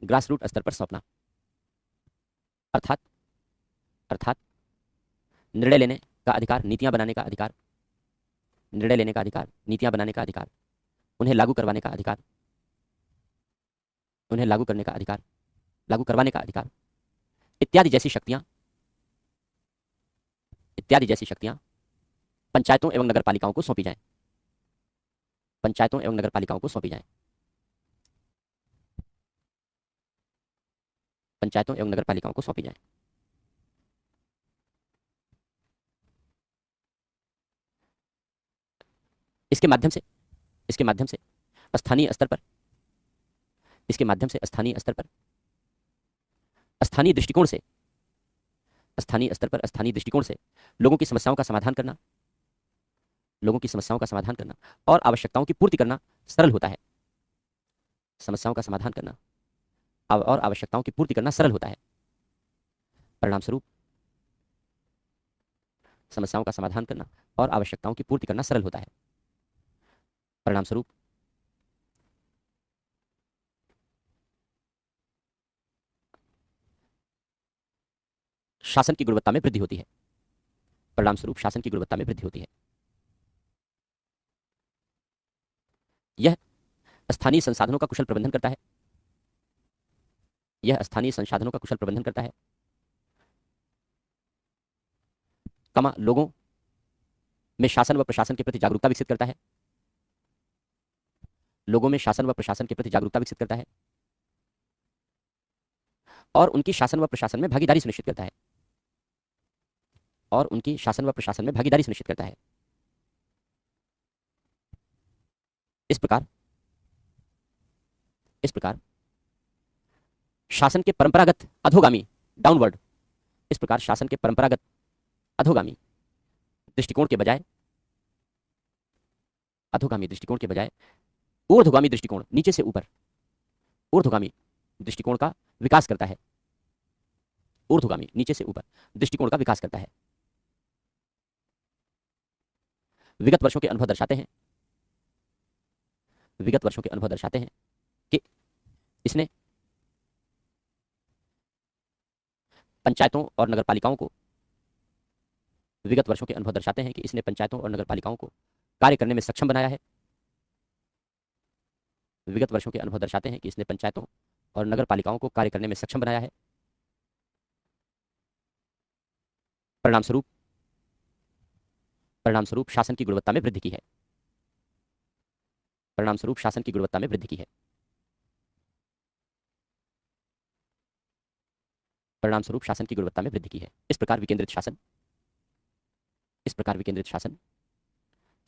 ग्रास रूट स्तर पर सौंपना। अर्थात अर्थात निर्णय लेने का अधिकार, नीतियां बनाने का अधिकार, निर्णय लेने का अधिकार, नीतियां बनाने का अधिकार, उन्हें लागू करवाने का अधिकार, उन्हें लागू करने का अधिकार, लागू करवाने का अधिकार, इत्यादि जैसी शक्तियां, इत्यादि जैसी शक्तियां पंचायतों एवं नगरपालिकाओं को सौंपी जाएं, पंचायतों एवं नगरपालिकाओं को सौंपी जाएं, पंचायतों एवं नगरपालिकाओं को सौंपी जाएं। इसके माध्यम से, इसके माध्यम से स्थानीय स्तर पर, इसके माध्यम से स्थानीय स्तर पर, स्थानीय दृष्टिकोण से, स्थानीय स्तर पर, स्थानीय दृष्टिकोण से लोगों की समस्याओं का समाधान करना, लोगों की समस्याओं का समाधान करना और आवश्यकताओं की पूर्ति करना सरल होता है। समस्याओं का समाधान करना और आवश्यकताओं की पूर्ति करना सरल होता है। परिणाम स्वरूप समस्याओं का समाधान करना और आवश्यकताओं की पूर्ति करना सरल होता है। परिणाम स्वरूप शासन की गुणवत्ता में वृद्धि होती है। परिणाम स्वरूप शासन की गुणवत्ता में वृद्धि होती है। यह स्थानीय संसाधनों का कुशल प्रबंधन करता है, यह स्थानीय संसाधनों का कुशल प्रबंधन करता है, लोगों में शासन व प्रशासन के प्रति जागरूकता विकसित करता है, लोगों में शासन व प्रशासन के प्रति जागरूकता विकसित करता है और उनकी शासन व प्रशासन में भागीदारी सुनिश्चित करता है, और उनकी शासन व प्रशासन में भागीदारी सुनिश्चित करता है। इस प्रकार शासन के परंपरागत अधोगामी, डाउनवर्ड, इस प्रकार शासन के परंपरागत अधोगामी दृष्टिकोण के बजाय, अधोगामी दृष्टिकोण के बजाय ऊर्ध्वगामी दृष्टिकोण, नीचे से ऊपर, ऊर्ध्वगामी दृष्टिकोण का विकास करता है। ऊर्ध्वगामी, नीचे से ऊपर दृष्टिकोण का विकास करता है। विगत वर्षों के अनुभव दर्शाते हैं, विगत वर्षों के अनुभव दर्शाते हैं कि इसने पंचायतों और नगरपालिकाओं को, विगत वर्षों के अनुभव दर्शाते हैं कि इसने पंचायतों और नगरपालिकाओं को कार्य करने में सक्षम बनाया है। विगत वर्षों के अनुभव दर्शाते हैं कि इसने पंचायतों और नगरपालिकाओं को कार्य करने में सक्षम बनाया है। परिणाम स्वरूप शासन की गुणवत्ता में वृद्धि की है। परिणाम स्वरूप शासन की गुणवत्ता में वृद्धि की है। परिणाम स्वरूप शासन की गुणवत्ता में वृद्धि की है। इस प्रकार विकेंद्रित शासन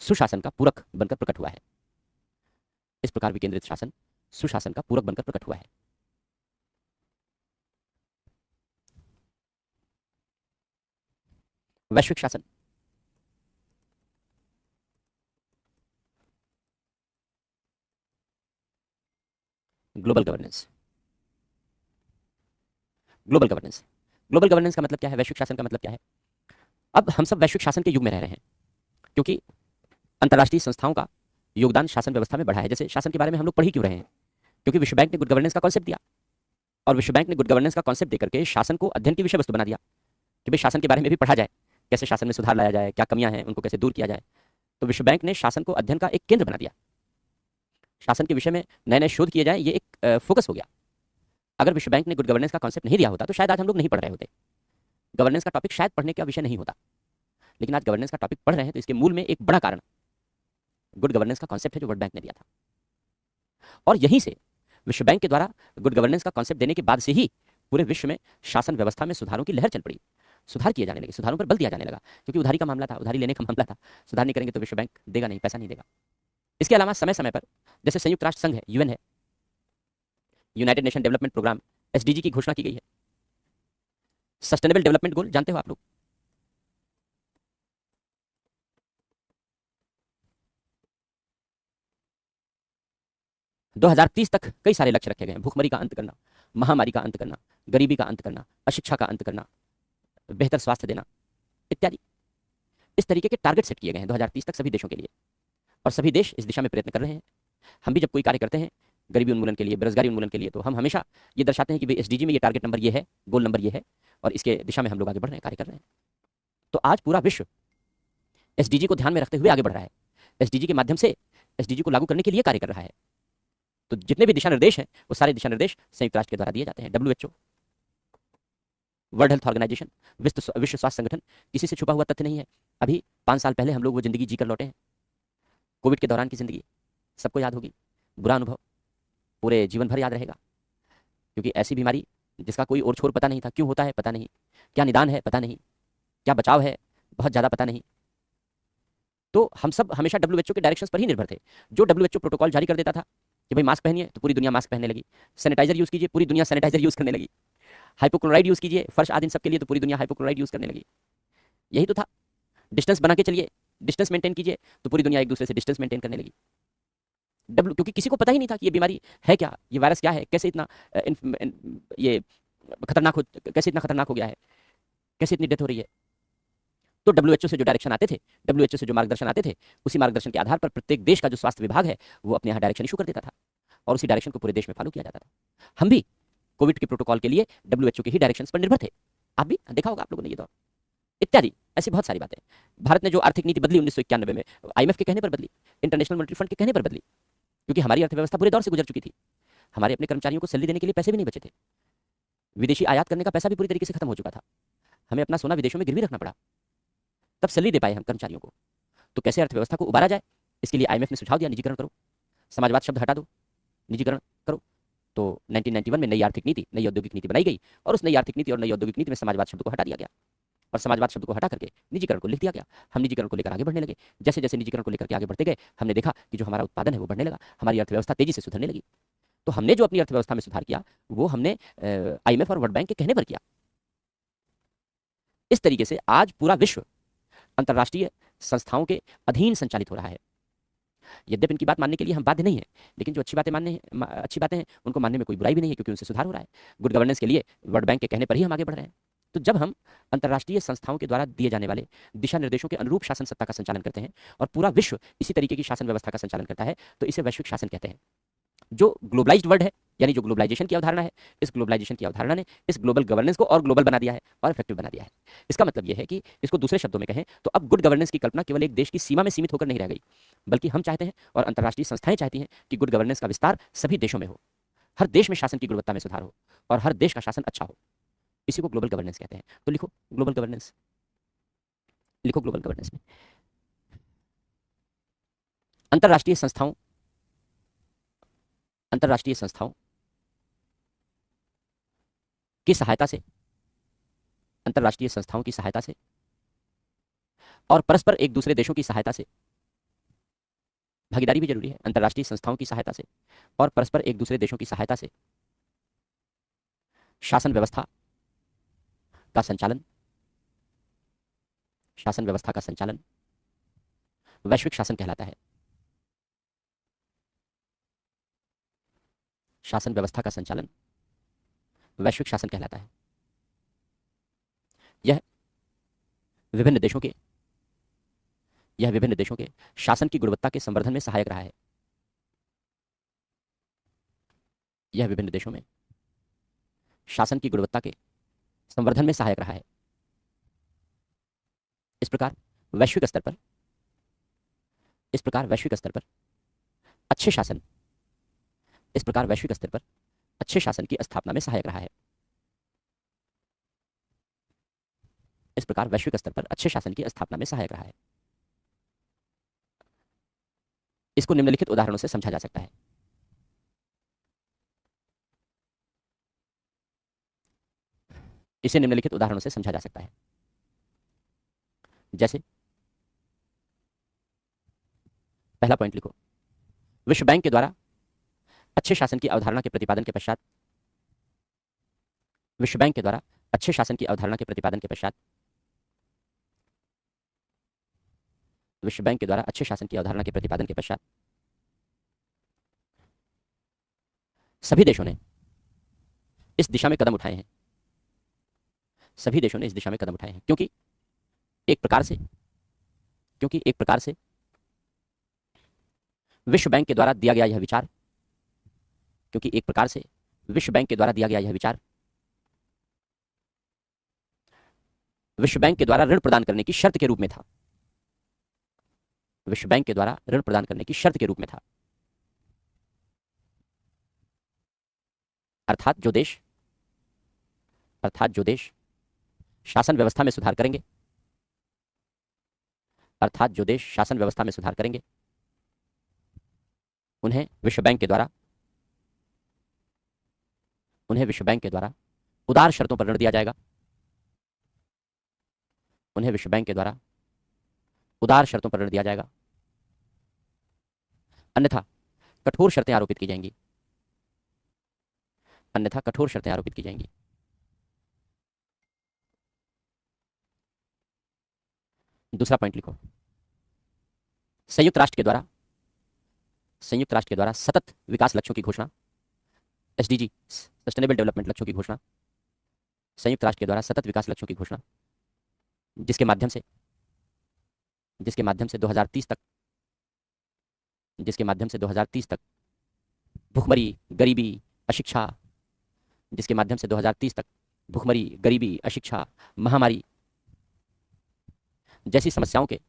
सुशासन का पूरक बनकर प्रकट हुआ है। इस प्रकार विकेंद्रित शासन सुशासन का पूरक बनकर प्रकट हुआ है। वैश्विक शासन। Global governance. Global governance global governance का मतलब क्या है, वैश्विक शासन का मतलब क्या है? अब हम सब वैश्विक शासन के युग में रह रहे हैं, क्योंकि अंतर्राष्ट्रीय संस्थाओं का योगदान शासन व्यवस्था में बढ़ा है। जैसे शासन के बारे में हम लोग पढ़ ही क्यों रहे हैं? क्योंकि विश्व बैंक ने गुड गवर्नेंस का कॉन्सेप्ट दिया, और विश्व बैंक ने गुड गवर्नेंस का कॉन्सेप्ट देकर के शासन को अध्ययन की विषय वस्तु बना दिया कि भाई शासन के बारे में भी पढ़ा जाए, कैसे शासन में सुधार लाया जाए, क्या कमियां हैं उनको कैसे दूर किया जाए। तो विश्व बैंक ने शासन को अध्ययन का एक केंद्र बना दिया। शासन के विषय में नए नए शोध किए जाए, ये एक फोकस हो गया। अगर विश्व बैंक ने गुड गवर्नेंस का कॉन्सेप्ट नहीं दिया होता तो शायद आज हम लोग नहीं पढ़ रहे होते, गवर्नेंस का टॉपिक शायद पढ़ने का विषय नहीं होता। लेकिन आज गवर्नेंस का टॉपिक पढ़ रहे हैं तो इसके मूल में एक बड़ा कारण गुड गवर्नेंस का कॉन्सेप्ट है जो वर्ल्ड बैंक ने दिया था। और यहीं से विश्व बैंक के द्वारा गुड गवर्नेंस का कॉन्सेप्ट देने के बाद से ही पूरे विश्व में शासन व्यवस्था में सुधारों की लहर चल पड़ी। सुधार किए जाने लगे, सुधारों पर बल दिया जाने लगा, क्योंकि उधारी का मामला था, उधारी लेने का मामला था। सुधार नहीं करेंगे तो विश्व बैंक देगा नहीं, पैसा नहीं देगा। इसके अलावा समय समय पर जैसे संयुक्त राष्ट्र संघ है, यूएन है, United Nation Development Programme SDG की घोषणा की गई है। सस्टेनेबल डेवलपमेंट गोल जानते हो आप लोग? 2030 तक कई सारे लक्ष्य रखे गए हैं। भूखमरी का अंत करना, महामारी का अंत करना, गरीबी का अंत करना, अशिक्षा का अंत करना, बेहतर स्वास्थ्य देना इत्यादि। इस तरीके के टारगेट सेट किए गए हैं 2030 तक सभी देशों के लिए, और सभी देश इस दिशा में प्रयत्न कर रहे हैं। हम भी जब कोई कार्य करते हैं गरीबी उन्मूलन के लिए, बेरोजगारी उन्मूलन के लिए, तो हम हमेशा ये दर्शाते हैं कि भाई एसडीजी में ये टारगेट नंबर ये है, गोल नंबर ये है, और इसके दिशा में हम लोग आगे बढ़ रहे हैं, कार्य कर रहे हैं। तो आज पूरा विश्व एसडीजी को ध्यान में रखते हुए आगे बढ़ रहा है, एसडीजी के माध्यम से एसडीजी को लागू करने के लिए कार्य कर रहा है। तो जितने भी दिशा निर्देश हैं वो सारे दिशा निर्देश संयुक्त राष्ट्र के द्वारा दिए जाते हैं। डब्ल्यूएचओ, वर्ल्ड हेल्थ ऑर्गेनाइजेशन, विश्व स्वास्थ्य संगठन, किसी से छुपा हुआ तथ्य नहीं है। अभी 5 साल पहले हम लोग वो जिंदगी जीकर लौटे हैं, कोविड के दौरान की जिंदगी सबको याद होगी। बुरा अनुभव पूरे जीवन भर याद रहेगा, क्योंकि ऐसी बीमारी जिसका कोई और छोर पता नहीं था, क्यों होता है पता नहीं, क्या निदान है पता नहीं, क्या बचाव है बहुत ज़्यादा पता नहीं। तो हम सब हमेशा डब्ल्यूएचओ के डायरेक्शंस पर ही निर्भर थे। जो डब्ल्यूएचओ प्रोटोकॉल जारी कर देता था कि भाई मास्क पहनिए, तो पूरी दुनिया मास्क पहनने लगी। सैनिटाइजर यूज़ कीजिए, पूरी दुनिया सैनिटाइजर यूज़ करने लगी। हाइपोक्लोराइड यूज़ कीजिए फर्श आदि सब के लिए, तो पूरी दुनिया हाइपोक्लोराइड यूज़ करने लगी। यही तो था। डिस्टेंस बना के चलिए, डिस्टेंस मेंटेन कीजिए, तो पूरी दुनिया एक दूसरे से डिस्टेंस मेंटेन करने लगी। क्योंकि किसी को पता ही नहीं था कि ये बीमारी है क्या, ये वायरस क्या है, कैसे इतना ये खतरनाक हो, कैसे इतना खतरनाक हो गया है, कैसे इतनी डेथ हो रही है। तो डब्ल्यूएचओ से जो डायरेक्शन आते थे, डब्ल्यूएचओ से जो मार्गदर्शन आते थे, उसी मार्गदर्शन के आधार पर प्रत्येक देश का जो स्वास्थ्य विभाग है वो अपने यहाँ डायरेक्शन इशू कर देता था, और उसी डायरेक्शन को पूरे देश में फॉलो किया जाता था। हम भी कोविड के प्रोटोकॉल के लिए डब्ल्यूएचओ के ही डायरेक्शन पर निर्भर थे। आप भी देखा होगा आप लोगों ने ये दौर, इत्यादि ऐसी बहुत सारी बातें। भारत ने जो आर्थिक नीति बदली 1991 में, आईएमएफ के कहने पर बदली, इंटरनेशनल मॉनिटरी फंड के कहने पर बदली, क्योंकि हमारी अर्थव्यवस्था पूरे दौर से गुजर चुकी थी। हमारे अपने कर्मचारियों को सैलरी देने के लिए पैसे भी नहीं बचे थे। विदेशी आयात करने का पैसा भी पूरी तरीके से खत्म हो चुका था। हमें अपना सोना विदेशों में गिरवी रखना पड़ा, तब सैलरी दे पाए हम कर्मचारियों को। तो कैसे अर्थव्यवस्था को उबारा जाए, इसके लिए आईएमएफ ने सुझाव दिया, निजीकरण करो, समाजवाद शब्द हटा दो, निजीकरण करो। तो 1991 में नई आर्थिक नीति, नई औद्योगिक नीति बनाई गई, और उस नई आर्थिक नीति और नई औद्योगिक नीति में समाजवाद शब्द को हटा दिया गया, और समाजवाद शब्द को हटा करके निजीकरण को लिख दिया गया। हम निजीकरण को लेकर आगे बढ़ने लगे। जैसे जैसे निजीकरण को लेकर के आगे बढ़ते गए, हमने देखा कि जो हमारा उत्पादन है वो बढ़ने लगा, हमारी अर्थव्यवस्था तेजी से सुधरने लगी। तो हमने जो अपनी अर्थव्यवस्था में सुधार किया वो हमने आईएमएफ और वर्ल्ड बैंक के कहने पर किया। इस तरीके से आज पूरा विश्व अंतर्राष्ट्रीय संस्थाओं के अधीन संचालित हो रहा है। यद्यपि इनकी बात मानने के लिए हम बाध्य नहीं है, लेकिन जो अच्छी बातें हैं उनको मानने में कोई बुराई भी नहीं है, क्योंकि उनसे सुधार हो रहा है। गुड गवर्नेंस के लिए वर्ल्ड बैंक के कहने पर ही हम आगे बढ़ रहे हैं। तो जब हम अंतर्राष्ट्रीय संस्थाओं के द्वारा दिए जाने वाले दिशा निर्देशों के अनुरूप शासन सत्ता का संचालन करते हैं, और पूरा विश्व इसी तरीके की शासन व्यवस्था का संचालन करता है, तो इसे वैश्विक शासन कहते हैं। जो ग्लोबलाइज्ड वर्ल्ड है, यानी जो ग्लोबलाइजेशन की अवधारणा है, इस ग्लोबलाइजेशन की अवधारणा ने इस ग्लोबल गवर्नेंस को और ग्लोबल बना दिया है और इफेक्टिव बना दिया है। इसका मतलब यह है कि इसको दूसरे शब्दों में कहें तो अब गुड गवर्नेंस की कल्पना केवल एक देश की सीमा में सीमित होकर नहीं रह गई, बल्कि हम चाहते हैं और अंतर्राष्ट्रीय संस्थाएं चाहती हैं कि गुड गवर्नेंस का विस्तार सभी देशों में हो, हर देश में शासन की गुणवत्ता में सुधार हो, और हर देश का शासन अच्छा हो। इसी को ग्लोबल गवर्नेंस कहते हैं। तो लिखो ग्लोबल गवर्नेंस, लिखो ग्लोबल गवर्नेंस में अंतर्राष्ट्रीय संस्थाओं की सहायता से अंतर्राष्ट्रीय संस्थाओं की सहायता से और परस्पर एक दूसरे देशों की सहायता से, भागीदारी भी जरूरी है, अंतर्राष्ट्रीय संस्थाओं की सहायता से और परस्पर एक दूसरे देशों की सहायता से शासन व्यवस्था का संचालन, शासन व्यवस्था का संचालन वैश्विक शासन कहलाता है। शासन व्यवस्था का संचालन वैश्विक शासन कहलाता है। यह विभिन्न देशों के शासन की गुणवत्ता के संवर्धन में सहायक रहा है। यह विभिन्न देशों में शासन की गुणवत्ता के संवर्धन में सहायक रहा है। इस प्रकार वैश्विक स्तर पर अच्छे शासन की स्थापना में सहायक रहा है। इस प्रकार वैश्विक स्तर पर अच्छे शासन की स्थापना में सहायक रहा है। इसको निम्नलिखित उदाहरणों से समझा जा सकता है। इसे निम्नलिखित उदाहरणों से समझा जा सकता है। जैसे पहला पॉइंट लिखो, विश्व बैंक के द्वारा अच्छे शासन की अवधारणा के प्रतिपादन के पश्चात, विश्व बैंक के द्वारा अच्छे शासन की अवधारणा के प्रतिपादन के पश्चात, विश्व बैंक के द्वारा अच्छे शासन की अवधारणा के प्रतिपादन के पश्चात सभी देशों ने इस दिशा में कदम उठाए हैं। सभी देशों ने इस दिशा में कदम उठाए हैं क्योंकि एक प्रकार से विश्व बैंक के द्वारा दिया गया यह विचार, क्योंकि एक प्रकार से विश्व बैंक के द्वारा दिया गया यह विचार विश्व बैंक के द्वारा ऋण प्रदान करने की शर्त के रूप में था। विश्व बैंक के द्वारा ऋण प्रदान करने की शर्त के रूप में था। अर्थात जो देश शासन व्यवस्था में सुधार करेंगे, उन्हें विश्व बैंक के द्वारा उदार शर्तों पर ऋण दिया जाएगा। उन्हें विश्व बैंक के द्वारा उदार शर्तों पर ऋण दिया जाएगा, अन्यथा कठोर शर्तें आरोपित की जाएंगी। दूसरा पॉइंट लिखो, संयुक्त राष्ट्र के द्वारा सतत विकास लक्ष्यों की घोषणा, एसडीजी सस्टेनेबल डेवलपमेंट लक्ष्यों की घोषणा, संयुक्त राष्ट्र के द्वारा सतत विकास लक्ष्यों की घोषणा, जिसके माध्यम से 2030 तक भुखमरी, गरीबी, अशिक्षा, महामारी जैसी समस्याओं के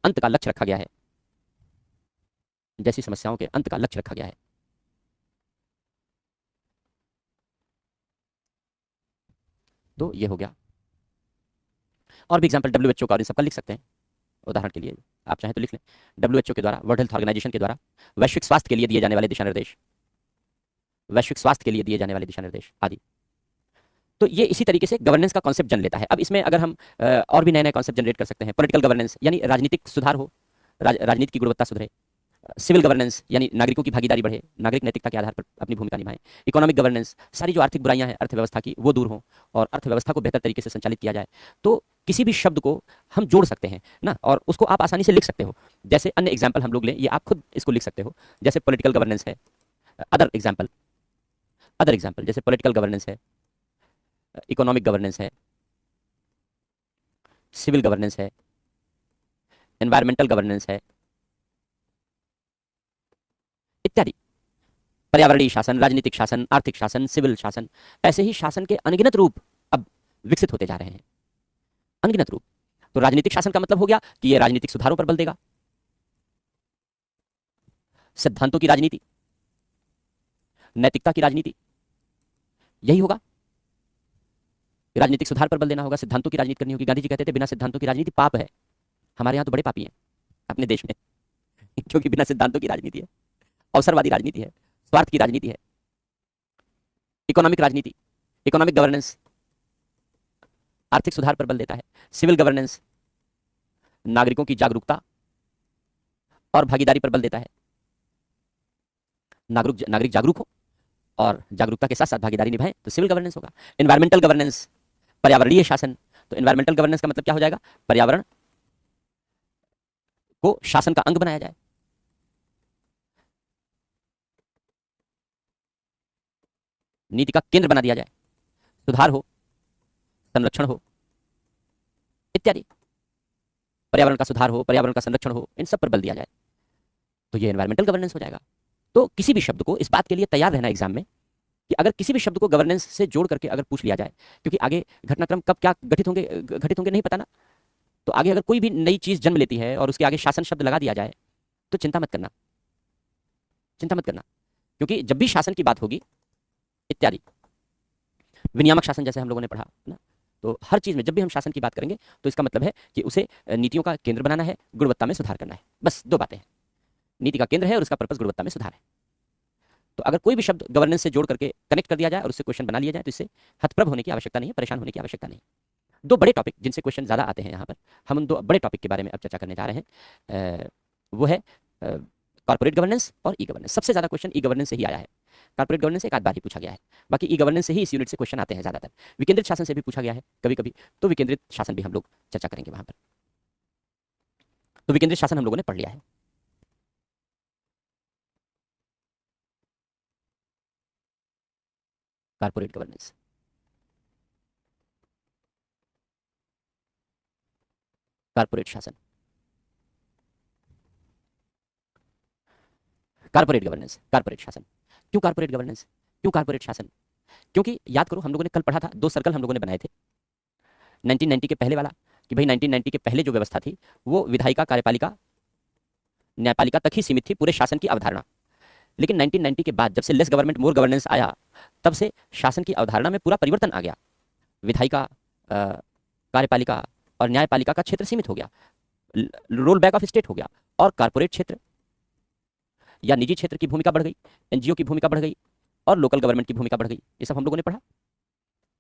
अंत का लक्ष्य रखा गया है। तो ये हो गया। और भी एग्जाम्पल डब्ल्यूएचओ का और इन सबका लिख सकते हैं। उदाहरण के लिए आप चाहें तो लिख लें, डब्ल्यूएचओ के द्वारा, वर्ल्ड हेल्थ ऑर्गेनाइजेशन के द्वारा वैश्विक स्वास्थ्य के लिए दिए जाने वाले दिशा निर्देश आदि। तो ये इसी तरीके से गवर्नेंस का कॉन्सेप्ट जन लेता है। अब इसमें अगर हम और भी नए नए कॉन्सेप्ट जनरेट कर सकते हैं। पॉलिटिकल गवर्नेंस यानी राजनीतिक सुधार हो, राजनीति की गुणवत्ता सुधरे। सिविल गवर्नेंस यानी नागरिकों की भागीदारी बढ़े, नागरिक नैतिकता के आधार पर अपनी भूमिका निभाएं। इकोनॉमिक गवर्नेंस, सारी जो आर्थिक बुराइयां हैं अर्थव्यवस्था की वो दूर हों और अर्थव्यवस्था को बेहतर तरीके से संचालित किया जाए। तो किसी भी शब्द को हम जोड़ सकते हैं ना, और उसको आप आसानी से लिख सकते हो। जैसे अन्य एग्जाम्पल हम लोग लें, ये आप खुद इसको लिख सकते हो। जैसे पॉलिटिकल गवर्नेंस है, अदर एग्जाम्पल जैसे पॉलिटिकल गवर्नेंस है, इकोनॉमिक गवर्नेंस है, सिविल गवर्नेंस है, एनवायरमेंटल गवर्नेंस है इत्यादि। पर्यावरणीय शासन, राजनीतिक शासन, आर्थिक शासन, सिविल शासन, ऐसे ही शासन के अनगिनत रूप अब विकसित होते जा रहे हैं, अनगिनत रूप। तो राजनीतिक शासन का मतलब हो गया कि यह राजनीतिक सुधारों पर बल देगा, सिद्धांतों की राजनीति, नैतिकता की राजनीति, यही होगा। राजनीतिक सुधार पर बल देना होगा, सिद्धांतों की राजनीति करनी होगी। गांधी जी कहते थे बिना सिद्धांतों की राजनीति पाप है। हमारे यहाँ तो बड़े पापी हैं अपने देश में क्योंकि बिना सिद्धांतों की राजनीति है, अवसरवादी राजनीति है, स्वार्थ की राजनीति है। इकोनॉमिक राजनीति, इकोनॉमिक गवर्नेंस आर्थिक सुधार पर बल देता है। सिविल गवर्नेंस नागरिकों की जागरूकता और भागीदारी पर बल देता है। नागरिक जागरूक हो और जागरूकता के साथ साथ भागीदारी निभाएं तो सिविल गवर्नेंस होगा। एनवायरमेंटल गवर्नेंस पर्यावरणीय शासन, तो एनवायरमेंटल गवर्नेंस का मतलब क्या हो जाएगा? पर्यावरण को शासन का अंग बनाया जाए। नीति का केंद्र बना दिया जाए। सुधार हो, संरक्षण हो इत्यादि। पर्यावरण का सुधार हो, पर्यावरण का संरक्षण हो, इन सब पर बल दिया जाए तो ये एनवायरमेंटल गवर्नेंस हो जाएगा। तो किसी भी शब्द को इस बात के लिए तैयार रहना एग्जाम में कि अगर किसी भी शब्द को गवर्नेंस से जोड़ करके अगर पूछ लिया जाए, क्योंकि आगे घटनाक्रम कब क्या घटित होंगे नहीं पता ना, तो आगे अगर कोई भी नई चीज जन्म लेती है और उसके आगे शासन शब्द लगा दिया जाए तो चिंता मत करना, चिंता मत करना, क्योंकि जब भी शासन की बात होगी इत्यादि, विनियामक शासन जैसे हम लोगों ने पढ़ा ना, तो हर चीज में जब भी हम शासन की बात करेंगे तो इसका मतलब है कि उसे नीतियों का केंद्र बनाना है, गुणवत्ता में सुधार करना है। बस दो बातें हैं, नीति का केंद्र है और उसका पर्पस गुणवत्ता में सुधार है। तो अगर कोई भी शब्द गवर्नेंस से जोड़ करके कनेक्ट कर दिया जाए और उससे क्वेश्चन बना लिया जाए तो इससे हतप्रभ होने की आवश्यकता नहीं है, परेशान होने की आवश्यकता नहीं। दो बड़े टॉपिक जिनसे क्वेश्चन ज्यादा आते हैं यहाँ पर, हम उन दो बड़े टॉपिक के बारे में अब चर्चा करने जा रहे हैं। वो है कॉर्पोरेट गवर्नेंस और ई गवर्नेंस। सबसे ज्यादा क्वेश्चन ई गवर्नेंस से ही आया है। कॉर्पोरेट गवर्नेंस एक आध बार ही पूछा गया है, बाकी ई गवर्नेंस से ही इस यूनिट से क्वेश्चन आते हैं ज्यादातर। विकेंद्रित शासन से भी पूछा गया है कभी कभी, तो विकेंद्रित शासन भी हम लोग चर्चा करेंगे वहां पर। तो विकेंद्रित शासन हम लोगों ने पढ़ लिया है। कॉर्पोरेट गवर्नेंस, कॉर्पोरेट शासन, कॉर्पोरेट गवर्नेंस, कॉर्पोरेट शासन। क्यों कॉर्पोरेट गवर्नेंस, क्यों कॉर्पोरेट शासन? क्योंकि याद करो हम लोगों ने कल पढ़ा था, दो सर्कल हम लोगों ने बनाए थे 1990 के पहले वाला, कि भाई 1990 के पहले जो व्यवस्था थी वो विधायिका, कार्यपालिका, न्यायपालिका तक ही सीमित थी, पूरे शासन की अवधारणा। लेकिन 1990 के बाद जब से लेस गवर्नमेंट मोर गवर्नेंस आया, तब से शासन की अवधारणा में पूरा परिवर्तन आ गया। विधायिका, कार्यपालिका और न्यायपालिका का क्षेत्र सीमित हो गया, रोल बैक ऑफ स्टेट हो गया, और कॉर्पोरेट क्षेत्र या निजी क्षेत्र की भूमिका बढ़ गई, एनजीओ की भूमिका बढ़ गई और लोकल गवर्नमेंट की भूमिका बढ़ गई। ये सब हम लोगों ने पढ़ा।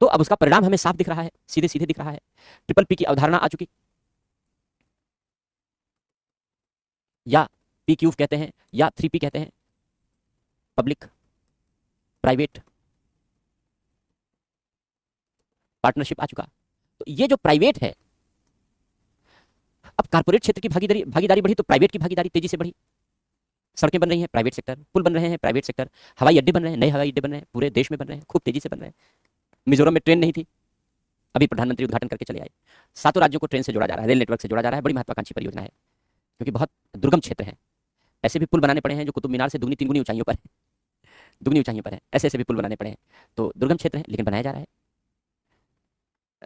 तो अब उसका परिणाम हमें साफ दिख रहा है, सीधे सीधे दिख रहा है। ट्रिपल पी की अवधारणा आ चुकी, या पी क्यू कहते हैं या 3P कहते हैं, पब्लिक, प्राइवेट, पार्टनरशिप आ चुका। तो ये जो प्राइवेट है, अब कॉर्पोरेट क्षेत्र की भागीदारी बढ़ी तो प्राइवेट की भागीदारी तेजी से बढ़ी। सड़कें बन रही हैं, प्राइवेट सेक्टर, पुल बन रहे हैं, प्राइवेट सेक्टर, हवाई अड्डे बन रहे हैं, नए हवाई अड्डे बन रहे हैं, पूरे देश में बन रहे हैं, खूब तेजी से बन रहे हैं। मिजोरम में ट्रेन नहीं थी, अभी प्रधानमंत्री उद्घाटन करके चले आए। 7 राज्यों को ट्रेन से जोड़ा जा रहा है, रेल नेटवर्क से जोड़ा जा रहा है। बड़ी महत्वाकांक्षी परियोजना है, क्योंकि बहुत दुर्गम क्षेत्र है। ऐसे भी पुल बनाने पड़े हैं जो कुतुब मीनार से दुगनी तीन गुनी ऊंचाइयों पर है, दुगनी ऊंचाइयों पर है। ऐसे ऐसे भी पुल बनाने पड़े हैं। तो दुर्गम क्षेत्र है लेकिन बनाया जा रहा है।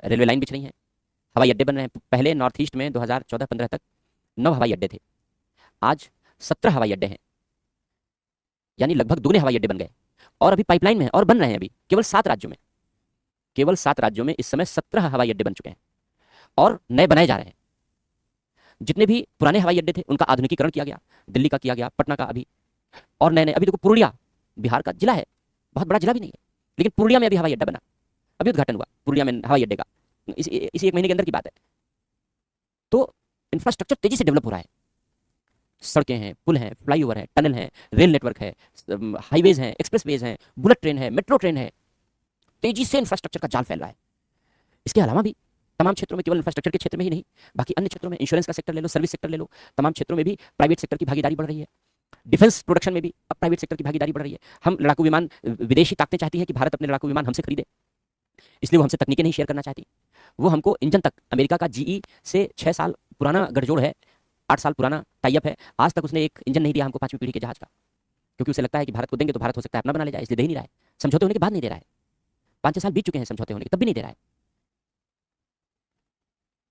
रेलवे लाइन बिछ रही है, हवाई अड्डे बन रहे हैं। पहले नॉर्थ ईस्ट में 2014-15 तक 9 हवाई अड्डे थे, आज 17 हवाई अड्डे हैं, यानी लगभग दुगने हवाई अड्डे बन गए। और अभी पाइपलाइन में है और बन रहे हैं। अभी केवल 7 राज्यों में, केवल 7 राज्यों में इस समय 17 हवाई अड्डे बन चुके हैं और नए बनाए जा रहे हैं। जितने भी पुराने हवाई अड्डे थे उनका आधुनिकीकरण किया गया, दिल्ली का किया गया, पटना का अभी, और नए नए। अभी देखो पूर्णिया बिहार का जिला है, बहुत बड़ा जिला भी नहीं है, लेकिन पूर्णिया में अभी हवाई अड्डा बना, अभी उद्घाटन हुआ पूर्णिया में हवाई अड्डे का, इसी 1 महीने के अंदर की बात है। तो इंफ्रास्ट्रक्चर तेजी से डेवलप हो रहा है। सड़कें हैं, पुल हैं, फ्लाईओवर है, टनल है, रेल नेटवर्क है, हाईवेज हैं, एक्सप्रेसवेज हैं, बुलेट ट्रेन है, मेट्रो ट्रेन है। तेजी से इंफ्रास्ट्रक्चर का जाल फैल रहा है। इसके अलावा भी तमाम क्षेत्रों में, केवल इंफ्रास्ट्रक्चर के क्षेत्र में ही नहीं, बाकी अन्य क्षेत्रों में, इंश्योरेंस का सेक्टर ले लो, सर्विस सेक्टर ले लो, तमाम क्षेत्रों में भी प्राइवेट सेक्टर की भागीदारी बढ़ रही है। डिफेंस प्रोडक्शन में भी अब प्राइवेट सेक्टर की भागीदारी बढ़ रही है। हम लड़ाकू विमान, विदेशी ताकतें चाहती हैं कि भारत अपने लड़ाकू विमान हमसे खरीदे, इसलिए वो हमसे तकनीकें नहीं शेयर करना चाहती। वो हमको इंजन तक, अमेरिका का जीई से 6 साल पुराना गठजोड़ है, 8 साल पुराना टाइप है, आज तक उसने एक इंजन नहीं दिया हमको 5वीं पीढ़ी के जहाज का, क्योंकि उसे लगता है कि भारत को देंगे तो भारत हो सकता है अपना बना ले जाए, इसलिए दे ही नहीं रहा है। समझौते होने के बाद नहीं दे रहा है, 5-6 साल बीत चुके हैं समझौते होने के, तब भी नहीं दे रहा है।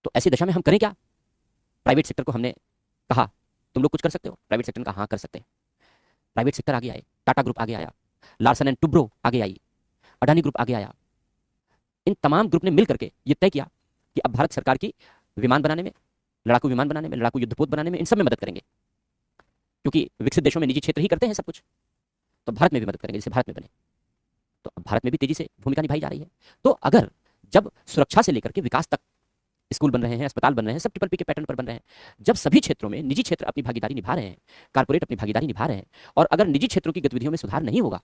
तो ऐसी दशा में हम करें क्या? प्राइवेट सेक्टर को हमने कहा तुम लोग कुछ कर सकते हो, प्राइवेट सेक्टर ने कहा हाँ कर सकते हैं। प्राइवेट सेक्टर आगे आए, टाटा ग्रुप आगे आया, लार्सन एंड टुब्रो आगे आई, अडानी ग्रुप आगे आया। इन तमाम ग्रुप ने मिल करके ये तय किया कि अब भारत सरकार की विमान बनाने में, लड़ाकू विमान बनाने में, लड़ाकू युद्धपोत बनाने में, इन सब में मदद करेंगे, क्योंकि विकसित देशों में निजी क्षेत्र ही करते हैं सब कुछ, तो भारत में भी मदद करेंगे जिससे भारत में बने। तो अब भारत में भी तेजी से भूमिका निभाई जा रही है। तो अगर जब सुरक्षा से लेकर के विकास तक स्कूल बन रहे हैं, अस्पताल बन रहे हैं, सब ट्रिपल पी के पैटर्न पर बन रहे हैं, जब सभी क्षेत्रों में निजी क्षेत्र अपनी भागीदारी निभा रहे हैं, कारपोरेट अपनी भागीदारी निभा रहे हैं, और अगर निजी क्षेत्रों की गतिविधियों में सुधार नहीं होगा,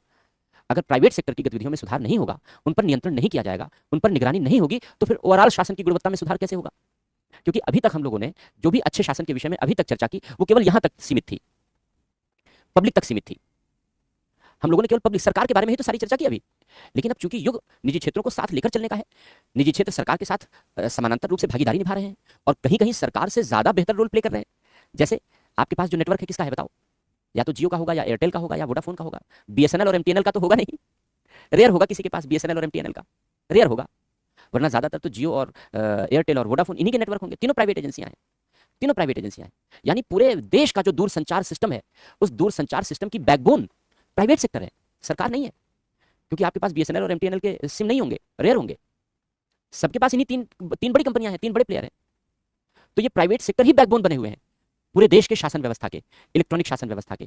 अगर प्राइवेट सेक्टर की गतिविधियों में सुधार नहीं होगा, उन पर नियंत्रण नहीं किया जाएगा, उन पर निगरानी नहीं होगी, तो फिर ओवरऑल शासन की गुणवत्ता में सुधार कैसे होगा? क्योंकि अभी तक हम लोगों ने जो भी अच्छे शासन के विषय में अभी तक चर्चा की, वो केवल यहां तक सीमित थी, पब्लिक तक सीमित थी। हम लोगों ने केवल पब्लिक सरकार के बारे में ही तो सारी चर्चा की अभी। लेकिन अब चूंकि युग निजी क्षेत्रों को साथ लेकर चलने का है, निजी क्षेत्र सरकार के साथ समानांतर रूप से भागीदारी निभा रहे हैं और कहीं कहीं सरकार से ज्यादा बेहतर रोल प्ले कर रहे हैं। जैसे आपके पास जो नेटवर्क है किसका है बताओ? या तो जियो का होगा, या एयरटेल का होगा, या वोडाफोन का होगा। बीएसएनएल और एमटीएनएल का तो होगा नहीं, रेयर होगा किसी के पास बीएसएनएल और एमटीएनएल का, रेयर होगा। वरना ज्यादातर तो जियो और एयरटेल और वोडाफोन इन्हीं के नेटवर्क होंगे। तीनों प्राइवेट एजेंसियां हैं, तीनों प्राइवेट एजेंसियां हैं। यानी पूरे देश का जो दूरसंचार सिस्टम है, उस दूरसंचार सिस्टम की बैकबोन प्राइवेट सेक्टर है, सरकार नहीं है। क्योंकि आपके पास बीएसएनएल और एमटीएनएल के सिम नहीं होंगे, रेयर होंगे। सबके पास इन्हीं तीन बड़ी कंपनियां हैं, तीन बड़े प्लेयर हैं। तो ये प्राइवेट सेक्टर ही बैकबोन बने हुए हैं पूरे देश के शासन व्यवस्था के, इलेक्ट्रॉनिक शासन व्यवस्था के,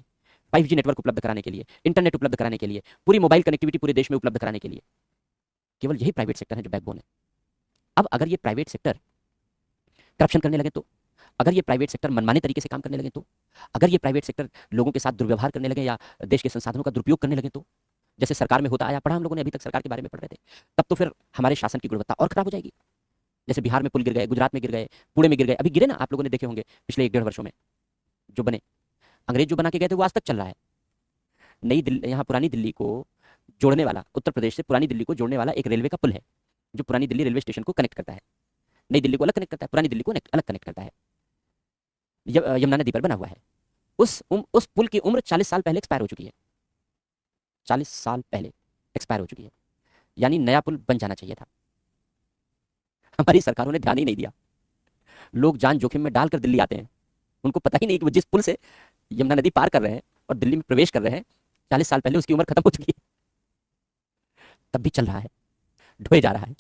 5G नेटवर्क उपलब्ध कराने के लिए, इंटरनेट उपलब्ध कराने के लिए, पूरी मोबाइल कनेक्टिविटी पूरे देश में उपलब्ध कराने के लिए। केवल यही प्राइवेट सेक्टर है जो बैकबोन है। अब अगर ये प्राइवेट सेक्टर करप्शन करने लगे तो, अगर ये प्राइवेट सेक्टर मनमाने तरीके से काम करने लगे तो, अगर ये प्राइवेट सेक्टर लोगों के साथ दुर्व्यवहार करने लगे या देश के संसाधनों का दुरुपयोग करने लगे तो, जैसे सरकार में होता आया, पढ़ा हम लोगों ने, अभी तक सरकार के बारे में पढ़ रहे थे, तब तो फिर हमारे शासन की गुणवत्ता और खराब हो जाएगी। जैसे बिहार में पुल गिर गए, गुजरात में गिर गए, पुणे में गिर गए, अभी गिरे ना, आप लोगों ने देखे होंगे पिछले 1-1.5 वर्षों में जो बने। अंग्रेज जो बना के गए थे वो आज तक चल रहा है। नई दिल्ली, यहाँ पुरानी दिल्ली को जोड़ने वाला, उत्तर प्रदेश से पुरानी दिल्ली को जोड़ने वाला एक रेलवे का पुल है, जो पुरानी दिल्ली रेलवे स्टेशन को कनेक्ट करता है, नई दिल्ली को अलग कनेक्ट करता है, पुरानी दिल्ली को अलग कनेक्ट करता है। यमुना नदी पर बना हुआ है। उस पुल की उम्र 40 साल पहले एक्सपायर हो चुकी है, 40 साल पहले एक्सपायर हो चुकी है। यानी नया पुल बन जाना चाहिए था। हमारी सरकारों ने ध्यान ही नहीं दिया। लोग जान जोखिम में डालकर दिल्ली आते हैं, उनको पता ही नहीं कि वो जिस पुल से यमुना नदी पार कर रहे हैं और दिल्ली में प्रवेश कर रहे हैं, 40 साल पहले उसकी उम्र खत्म हो चुकी है। तब भी चल रहा है, ढोए जा रहा है।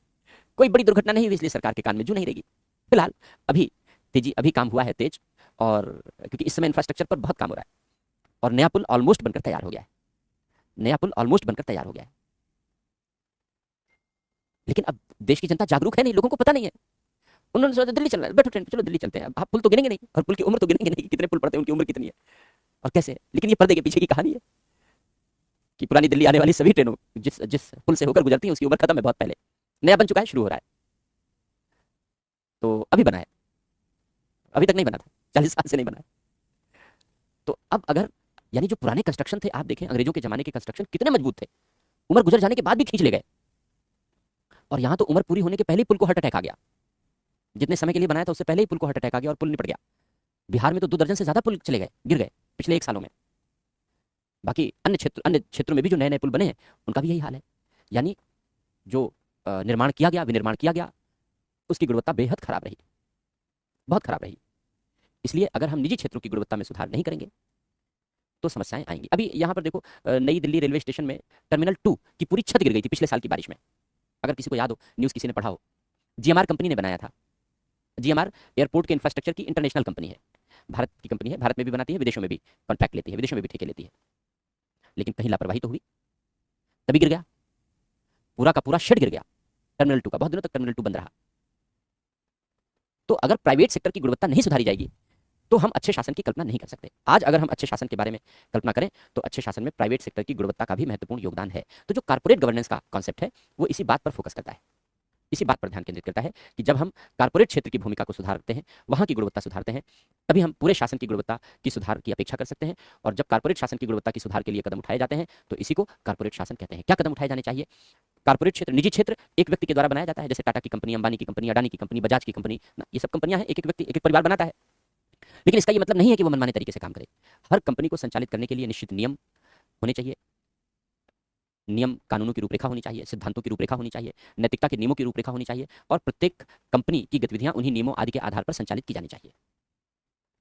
कोई बड़ी दुर्घटना नहीं हुई, इसलिए सरकार के कान में जू नहीं रहेगी। फिलहाल अभी काम हुआ है तेज, और क्योंकि इस समय इंफ्रास्ट्रक्चर पर बहुत काम हो रहा है और नया पुल ऑलमोस्ट बनकर तैयार हो गया है, नया पुल ऑलमोस्ट बनकर तैयार हो गया है। लेकिन अब देश की जनता जागरूक है नहीं, लोगों को पता नहीं है। उन्होंने सोचा दिल्ली चलना है, बैठो ट्रेन पे, चलो दिल्ली चलते हैं। अब पुल तो गिनेंगे नहीं, और पुल की उम्र तो गिनेंगे नहीं, कितने पुल पड़ते हैं, उनकी उम्र कितनी है और कैसे। लेकिन ये पर्दे के पीछे की कहानी है कि पुरानी दिल्ली आने वाली सभी ट्रेनों जिस जिस पुल से होकर गुजरती है उसकी उम्र खत्म है बहुत पहले, नया बन चुका है, शुरू हो रहा है। तो अभी बना है, अभी तक नहीं बना था, 40 साल से नहीं बना है। तो अब अगर, यानी जो पुराने कंस्ट्रक्शन थे, आप देखें अंग्रेजों के जमाने के कंस्ट्रक्शन कितने मजबूत थे, उम्र गुजर जाने के बाद भी खींच ले गए। और यहां तो उम्र पूरी होने के पहले ही पुल को हार्ट अटैक आ गया। जितने समय के लिए बनाया था उससे पहले ही पुल को हार्ट अटैक आ गया और पुल निपट गया। बिहार में तो 2 दर्जन से ज्यादा पुल चले गए, गिर गए पिछले 1 सालों में। बाकी अन्य क्षेत्रों में भी जो नए नए पुल बने हैं उनका भी यही हाल है। यानी जो निर्माण किया गया, विनिर्माण किया गया, उसकी गुणवत्ता बेहद खराब रही, बहुत खराब रही। इसलिए अगर हम निजी क्षेत्रों की गुणवत्ता में सुधार नहीं करेंगे तो समस्याएं आएंगी। अभी यहाँ पर देखो, नई दिल्ली रेलवे स्टेशन में टर्मिनल 2 की पूरी छत गिर गई थी पिछले साल की बारिश में। अगर किसी को याद हो, न्यूज़ किसी ने पढ़ा हो, जीएमआर कंपनी ने बनाया था। जीएमआर एयरपोर्ट के इंफ्रास्ट्रक्चर की इंटरनेशनल कंपनी है, भारत की कंपनी है, भारत में भी बनाती है, विदेशों में भी कॉन्ट्रैक्ट लेती है, विदेशों में भी ठेके लेती है। लेकिन कहीं लापरवाही तो हुई, तभी गिर गया, पूरा का पूरा शेड गिर गया टर्मिनल 2 का। बहुत दिनों तक टर्मिनल 2 बंद रहा। तो अगर प्राइवेट सेक्टर की गुणवत्ता नहीं सुधारी जाएगी तो हम अच्छे शासन की कल्पना नहीं कर सकते। आज अगर हम अच्छे शासन के बारे में कल्पना करें तो अच्छे शासन में प्राइवेट सेक्टर की गुणवत्ता का भी महत्वपूर्ण योगदान है। तो जो कारपोरेट गवर्नेंस का कॉन्सेप्ट है वो इसी बात पर फोकस करता है, इसी बात पर ध्यान केंद्रित करता है कि जब हम कारपोरेट क्षेत्र की भूमिका को सुधारते हैं, वहां की गुणवत्ता सुधारते हैं, तभी हम पूरे शासन की गुणवत्ता की सुधार की अपेक्षा कर सकते हैं। और जब कारपोरेट शासन की गुणवत्ता की सुधार के लिए कदम उठाए जाते हैं तो इसी को कारपोरेट शासन कहते हैं। क्या कदम उठाए जाने चाहिए? कारपोरेट क्षेत्र, निजी क्षेत्र एक व्यक्ति के द्वारा बनाया जाता है, जैसे टाटा की कंपनी, अंबानी की कंपनी, अडानी की कंपनी, बजाज की कंपनी, ये सब कंपनियां हैं, एक एक व्यक्ति, एक एक परिवार बनाता है। लेकिन इसका ये मतलब नहीं है कि वो मनमाने तरीके से काम करे। हर कंपनी को संचालित करने के लिए निश्चित नियम होने चाहिए, नियम कानूनों की रूपरेखा होनी चाहिए, सिद्धांतों की रूपरेखा होनी चाहिए, नैतिकता के नियमों की रूपरेखा होनी चाहिए, और प्रत्येक कंपनी की गतिविधियां उन्हीं नियमों आदि के आधार पर संचालित की जानी चाहिए।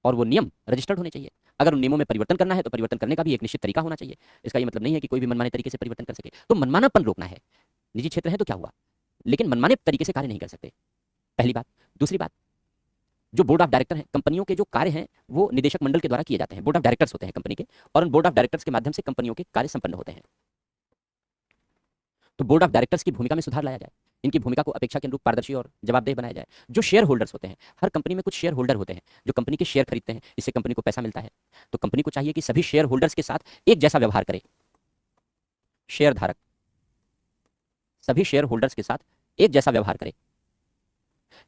और वो नियम रजिस्टर्ड होने चाहिए। अगर उन नियमों में परिवर्तन करना है तो परिवर्तन करने का भी एक निश्चित तरीका होना चाहिए। इसका ये मतलब नहीं है कि कोई भी मनमाने तरीके से परिवर्तन कर सके। तो मनमानापन रोकना है। निजी क्षेत्र है तो क्या हुआ, लेकिन मनमाने तरीके से कार्य नहीं कर सकते, पहली बात। दूसरी बात, जो बोर्ड ऑफ डायरेक्टर हैं, कंपनियों के जो कार्य हैं वो निदेशक मंडल के द्वारा किए जाते हैं। बोर्ड ऑफ डायरेक्टर्स होते हैं कंपनी के, और उन बोर्ड ऑफ डायरेक्टर्स के माध्यम से कंपनियों के कार्य संपन्न होते हैं। तो बोर्ड ऑफ डायरेक्टर्स की भूमिका में सुधार लाया जाए, इनकी भूमिका को अपेक्षा के अनुरूप पारदर्शी और जवाबदेह बनाया जाए। जो शेयर होल्डर्स होते हैं, हर कंपनी में कुछ शेयर होल्डर होते हैं जो कंपनी के शेयर खरीदते हैं, इससे कंपनी को पैसा मिलता है। तो कंपनी को चाहिए कि सभी शेयर होल्डर्स के साथ एक जैसा व्यवहार करे। शेयर धारक सभी शेयर होल्डर्स के साथ एक जैसा व्यवहार करे।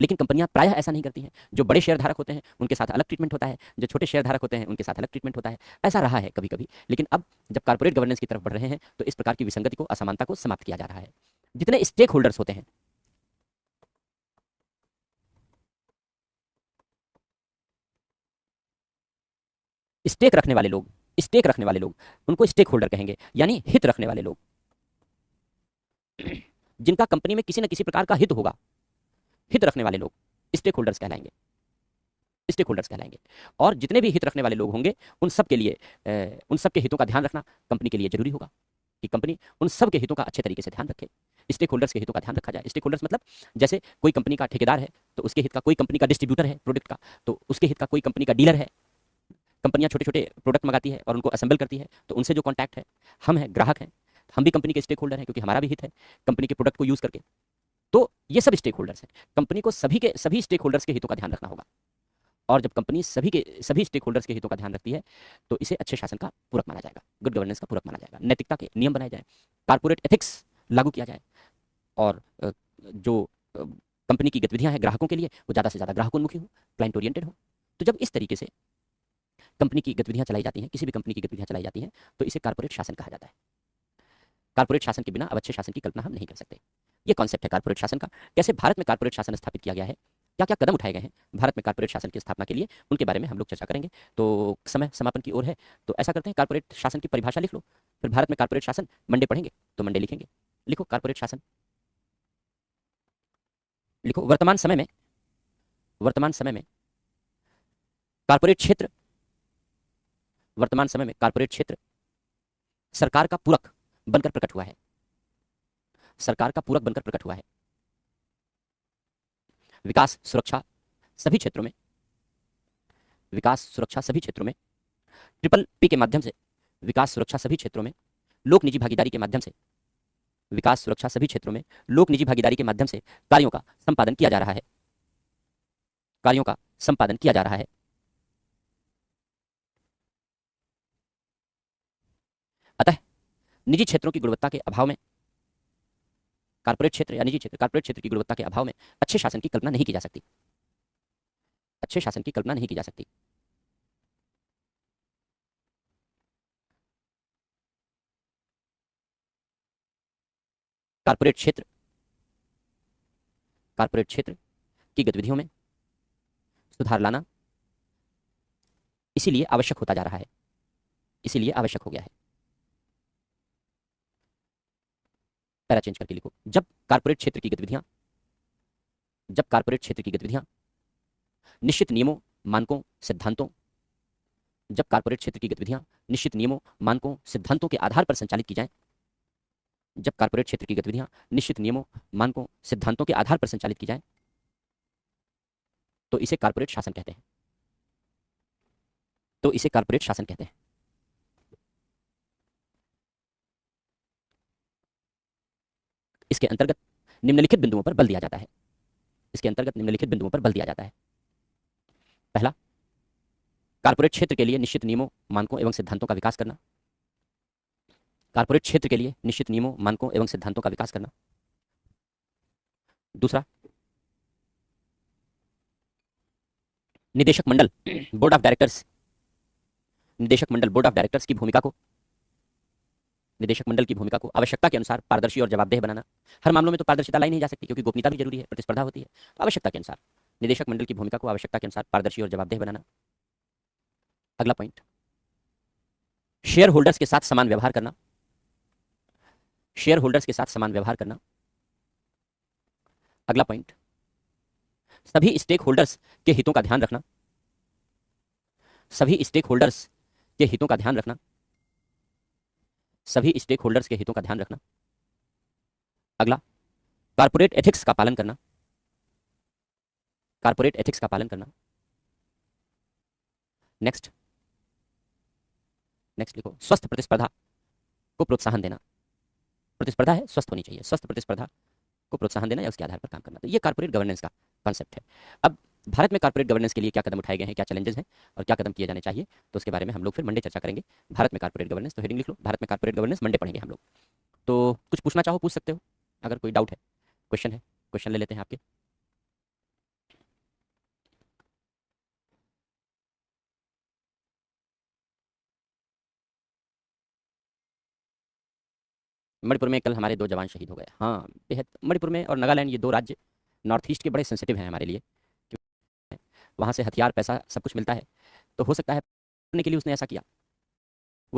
लेकिन कंपनियां प्रायः ऐसा नहीं करती हैं। जो बड़े शेयर धारक होते हैं उनके साथ अलग ट्रीटमेंट होता है, जो छोटे शेयर धारक होते हैं उनके साथ अलग ट्रीटमेंट होता है। ऐसा रहा है कभी कभी, लेकिन अब जब कॉर्पोरेट गवर्नेंस की तरफ बढ़ रहे हैं तो इस प्रकार की विसंगति को, असमानता को समाप्त किया जा रहा है। जितने स्टेक होल्डर्स होते हैं, स्टेक रखने वाले लोग, स्टेक रखने वाले लोग, उनको स्टेक होल्डर कहेंगे, यानी हित रखने वाले लोग, जिनका कंपनी में किसी न किसी प्रकार का हित होगा। हित रखने वाले लोग स्टेक होल्डर्स कहलाएंगे, स्टेक होल्डर्स कहलाएंगे। और जितने भी हित रखने वाले लोग होंगे उन सब के लिए उन सब के हितों का ध्यान रखना कंपनी के लिए जरूरी होगा कि कंपनी उन सब के हितों का अच्छे तरीके से ध्यान रखे। स्टेक होल्डर्स के हितों का ध्यान रखा जाए। स्टेक होल्डर्स मतलब जैसे कोई कंपनी का ठेकेदार है तो उसके हित का, कोई कंपनी का डिस्ट्रीब्यूटर है प्रोडक्ट का तो उसके हित का, कोई कंपनी का डीलर है। कंपनियां छोटे छोटे प्रोडक्ट मंगाती है और उनको असेंबल करती है, तो उनसे जो कॉन्टैक्ट है, हम हैं, ग्राहक हैं, हम भी कंपनी के स्टेक होल्डर हैं क्योंकि हमारा भी हित है कंपनी के प्रोडक्ट को यूज करके। तो ये सब स्टेक होल्डर्स हैं। कंपनी को सभी स्टेक होल्डर्स के हितों का ध्यान रखना होगा। और जब कंपनी सभी स्टेक होल्डर्स के हितों का ध्यान रखती है तो इसे अच्छे शासन का पूरक माना जाएगा, गुड गवर्नेंस का पूरक माना जाएगा। नैतिकता के नियम बनाए जाए, कारपोरेट एथिक्स लागू किया जाए, और जो कंपनी की गतिविधियां हैं ग्राहकों के लिए वो ज़्यादा से ज़्यादा ग्राहकोन्मुखी हो, क्लाइंट ओरिएंटेड हो। तो जब इस तरीके से कंपनी की गतिविधियां चलाई जाती हैं, किसी भी कंपनी की गतिविधियां चलाई जाती हैं, तो इसे कारपोरेट शासन कहा जाता है। कारपोरेट शासन के बिना अब अच्छे शासन की कल्पना हम नहीं कर सकते। ये कॉन्सेप्ट है कारपोरेट शासन का। कैसे भारत में कारपोरेट शासन स्थापित किया गया है, क्या क्या कदम उठाए गए हैं भारत में कारपोरेट शासन की स्थापना के लिए, उनके बारे में हम लोग चर्चा करेंगे। तो समय समापन की ओर है, तो ऐसा करते हैं, कारपोरेट शासन की परिभाषा लिख लो। फिर भारत में कारपोरेट शासन, मंडे पढ़ेंगे तो मंडे लिखेंगे। लिखो कारपोरेट शासन, लिखो वर्तमान समय में कारपोरेट क्षेत्र, वर्तमान समय में कारपोरेट क्षेत्र सरकार का पूरक बनकर प्रकट हुआ है। सरकार का पूरक बनकर प्रकट हुआ है। विकास सुरक्षा सभी क्षेत्रों में, विकास सुरक्षा सभी क्षेत्रों में, ट्रिपल पी के माध्यम से विकास सुरक्षा सभी क्षेत्रों में, लोक निजी भागीदारी के माध्यम से, विकास सुरक्षा सभी क्षेत्रों में लोक निजी भागीदारी के माध्यम से कार्यों का संपादन किया जा रहा है। कार्यों का संपादन किया जा रहा है। अतः निजी क्षेत्रों की गुणवत्ता के अभाव में, कारपोरेट क्षेत्र या निजी क्षेत्र, कारपोरेट क्षेत्र की गुणवत्ता के अभाव में अच्छे शासन की कल्पना नहीं की जा सकती। अच्छे शासन की कल्पना नहीं की जा सकती। कारपोरेट क्षेत्र, कारपोरेट क्षेत्र की गतिविधियों में सुधार लाना इसीलिए आवश्यक होता जा रहा है, इसीलिए आवश्यक हो गया है। पैरा चेंज करके लिखो, जब कारपोरेट क्षेत्र की गतिविधियां, जब कारपोरेट क्षेत्र की गतिविधियां निश्चित नियमों, मानकों, सिद्धांतों, जब कारपोरेट क्षेत्र की गतिविधियां निश्चित नियमों, मानकों, सिद्धांतों के आधार पर संचालित की जाएं, जब कारपोरेट क्षेत्र की गतिविधियां निश्चित नियमों, मानकों, सिद्धांतों के आधार पर संचालित की जाएं, तो इसे कारपोरेट शासन कहते हैं। तो इसे कारपोरेट शासन कहते हैं। इसके अंतर्गत निम्नलिखित बिंदुओं पर बल दिया जाता है। इसके अंतर्गत निम्नलिखित बिंदुओं पर बल दिया जाता है। पहला, कारपोरेट क्षेत्र के लिए निश्चित नियमों, मानकों एवं सिद्धांतों का विकास करना। कारपोरेट क्षेत्र के लिए निश्चित नियमों, मानकों एवं सिद्धांतों का विकास करना। दूसरा, निदेशक मंडल, बोर्ड ऑफ डायरेक्टर्स, निदेशक मंडल, बोर्ड ऑफ डायरेक्टर्स की भूमिका को, निदेशक मंडल की भूमिका को आवश्यकता के अनुसार पारदर्शी और जवाबदेह बनाना। हर मामलों में तो पारदर्शिता लाई नहीं जा सकती क्योंकि गोपनीयता भी जरूरी है, प्रतिस्पर्धा होती है। तो आवश्यकता के अनुसार निदेशक मंडल की भूमिका को आवश्यकता के अनुसार पारदर्शी और जवाबदेह बनाना। अगला पॉइंट, शेयर होल्डर्स के साथ समान व्यवहार करना। शेयर होल्डर्स के साथ समान व्यवहार करना। अगला पॉइंट, सभी स्टेक होल्डर्स के हितों का ध्यान रखना। सभी स्टेक होल्डर्स के हितों का ध्यान रखना। सभी स्टेक होल्डर्स के हितों का ध्यान रखना। अगला, कारपोरेट एथिक्स का पालन करना। कारपोरेट एथिक्स का पालन करना। नेक्स्ट, नेक्स्ट लिखो, स्वस्थ प्रतिस्पर्धा को प्रोत्साहन देना। प्रतिस्पर्धा है, स्वस्थ होनी चाहिए। स्वस्थ प्रतिस्पर्धा को प्रोत्साहन देना या उसके आधार पर काम करना। तो ये कॉर्पोरेट गवर्नेंस का कॉन्सेप्ट है। अब भारत में कॉर्पोरेट गवर्नेंस के लिए क्या कदम उठाए गए हैं, क्या चैलेंजेस हैं और क्या कदम किए जाने चाहिए, तो उसके बारे में हम लोग फिर मंडे चर्चा करेंगे। भारत में कॉर्पोरेट गवर्नेंस, तो हेडिंग लिख लो, भारत में कॉर्पोरेट गवर्नेंस, मंडे पढ़ेंगे हम लोग। तो कुछ पूछना चाहो पूछ सकते हो, अगर कोई डाउट है, क्वेश्चन है, क्वेश्चन ले लेते हैं आपके। मणिपुर में कल हमारे 2 जवान शहीद हो गए। हाँ, बेहद मणिपुर में और नागालैंड, ये 2 राज्य नॉर्थ ईस्ट के बड़े सेंसिटिव हैं हमारे लिए, क्योंकि वहाँ से हथियार, पैसा सब कुछ मिलता है। तो हो सकता है करने के लिए उसने ऐसा किया।